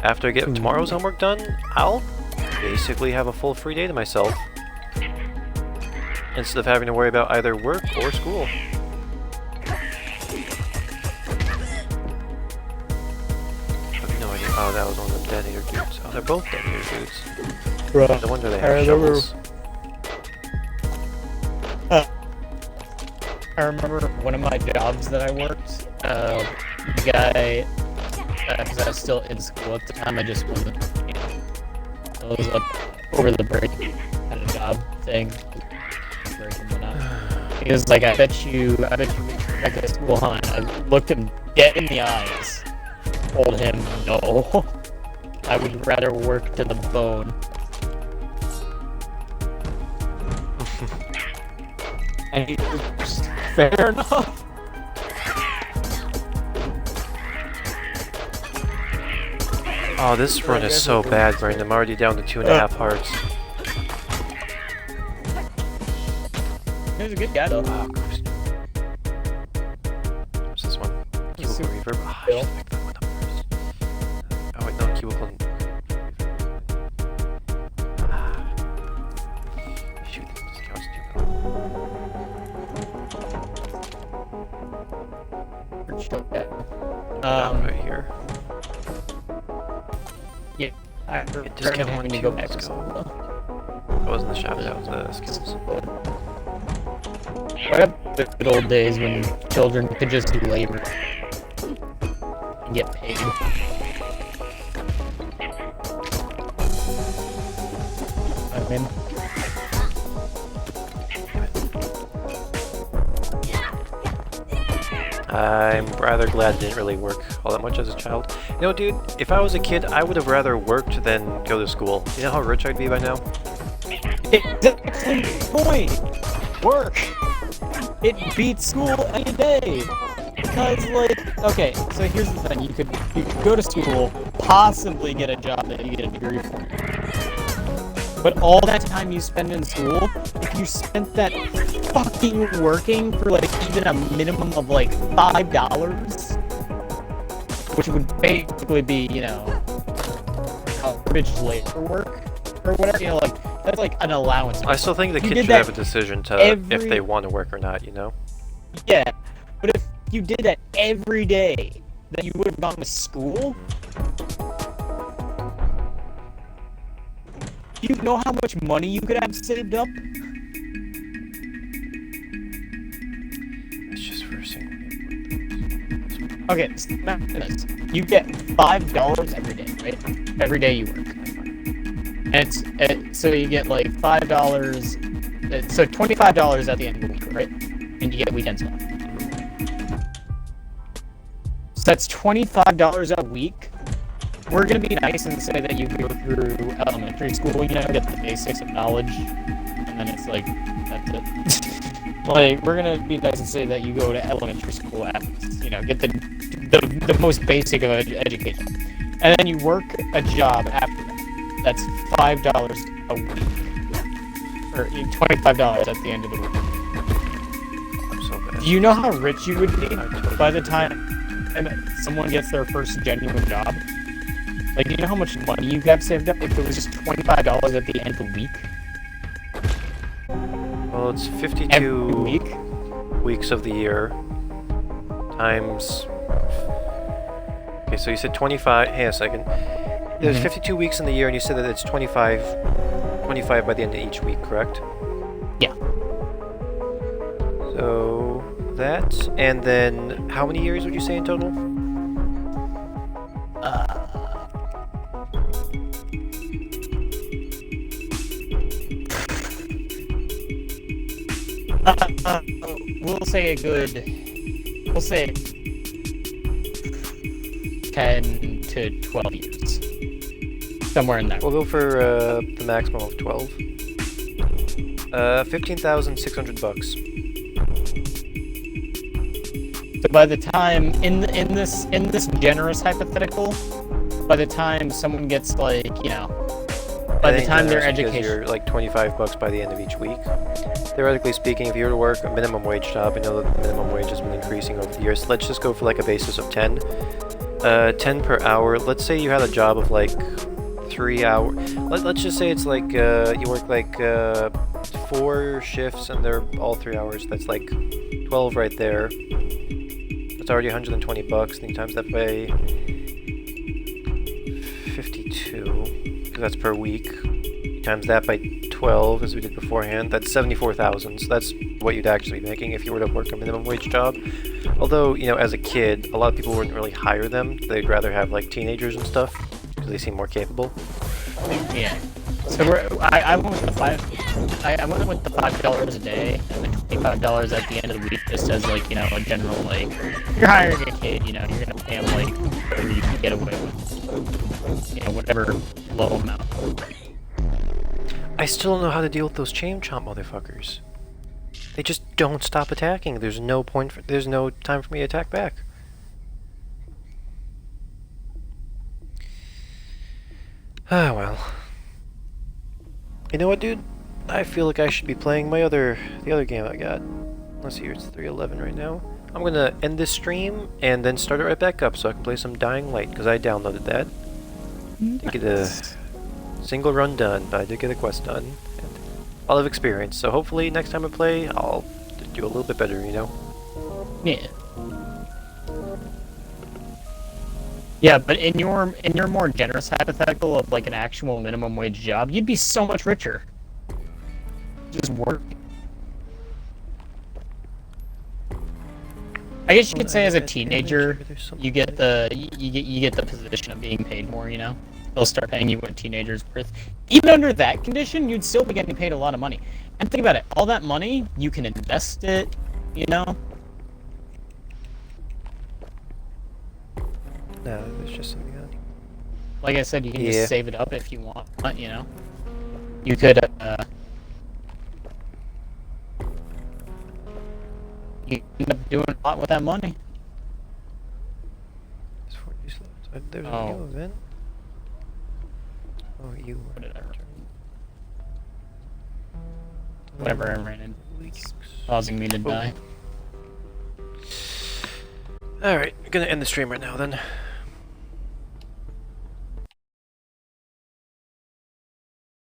after I get tomorrow's homework done, I'll basically have a full free day to myself, instead of having to worry about either work or school. Oh, that was one of them detonator dudes. Oh, they're both detonator dudes. Bruh. No wonder they I have remember- shovels. I remember one of my jobs that I worked, the guy, because I was still in school at the time, I just wasn't, you know, it was like over the break kind of job thing, break and whatnot. He was like, I bet you back at school, huh? And I looked him dead in the eyes, told him, no, I would rather work to the bone. And fair enough. Oh, this run is so bad, Brandon. I'm already down to 2.5 hearts. He's a good guy though. Oh, Christ. What's this one? Cubicle Reverb. Oh, I should pick that one up first. Oh wait, no, Cubicle. Shoot, this counts right here. Yeah. I discount when you two, go back let's to go. school. That wasn't the shop, that was the skills. What about the good old days when children could just do labor and get paid? I mean, I'm rather glad it didn't really work all that much as a child. You know, dude, if I was a kid, I would have rather worked than go to school. You know how rich I'd be by now? exactly the point. Work. It beats school any day. Because, like, okay, so here's the thing: you could go to school, possibly get a job that you get a degree for. But all that time you spend in school, if you spent that fucking working for like even a minimum of like $5, which would basically be, you know, garbage labor work or whatever, you know, like that's like an allowance. I still think the You kid did should that have a decision to every- if they want to work or not, you know? Yeah, but if you did that every day that you would have gone to school, you know how much money you could have saved up? It's just for a single game. Okay, so imagine this. You get $5 every day, right? Every day you work. And so you get like $5, so $25 at the end of the week, right? And you get weekends off. So that's $25 a week. We're gonna be nice and say that you go through elementary school, you know, get the basics of knowledge, and then it's like, that's it. Like, we're gonna be nice and say that you go to elementary school at least, you know, get the most basic of education. And then you work a job after that. That's $5 a week. Or $25 at the end of the week. I'm so bad. Do you know how rich you would be totally by the time someone gets their first genuine job? Like, do you know how much money you could have saved up if it was just $25 at the end of the week? Well, it's Every 52 week? weeks of the year times. Okay, so you said 25. Hang on a second. There's 52 weeks in the year, and you said that it's 25 by the end of each week, correct? Yeah. So that, and then how many years would you say in total? We'll say 10 to 12 years. Somewhere in there. We'll go for the maximum of 12. 15,600 bucks. So by the time in this generous hypothetical, by the time someone gets like, you know, by the time their education, you're like 25 bucks by the end of each week. Theoretically speaking, if you were to work a minimum wage job, I know that the minimum wage has been increasing over the years. Let's just go for like a basis of 10. 10 per hour. Let's say you had a job of like 3 hours. Let's just say it's like you work like 4 shifts and they're all 3 hours. That's like 12 right there. That's already 120 bucks. And you times that by 52, because that's per week. You times that by 12, as we did beforehand. That's 74,000. So that's what you'd actually be making if you were to work a minimum wage job. Although, you know, as a kid, a lot of people wouldn't really hire them. They'd rather have like teenagers and stuff because they seem more capable. yeah. So I went with the I went with the $5 a day and the $25 at the end of the week, just as like, you know, a general, like, you're hiring a kid, you know, you're gonna pay him like whatever you can get away with, you know, whatever low amount. I still don't know how to deal with those chain chomp motherfuckers. They just don't stop attacking. There's no point. There's no time for me to attack back. Ah, well. You know what, dude? I feel like I should be playing the other game I got. Let's see here, it's 3:11 right now. I'm gonna end this stream and then start it right back up so I can play some Dying Light, because I downloaded that. Didn't get a single run done, but I did get a quest done. And a lot of experience, so hopefully next time I play, I'll do a little bit better, you know? Yeah. Yeah, but in your more generous hypothetical of like an actual minimum wage job, you'd be so much richer. Just work. I guess you could say as a teenager, you get the position of being paid more. You know, they'll start paying you what a teenager's worth. Even under that condition, you'd still be getting paid a lot of money. And think about it, all that money you can invest it. You know. No, there's just something else. Like I said, you can Yeah. just save it up if you want. You know, you could. You end up doing a lot with that money. It's 40 slots. There's a Oh. new event. Oh, you What were did I Whatever I ran in, weeks. causing me to die. Alright, gonna end the stream right now then.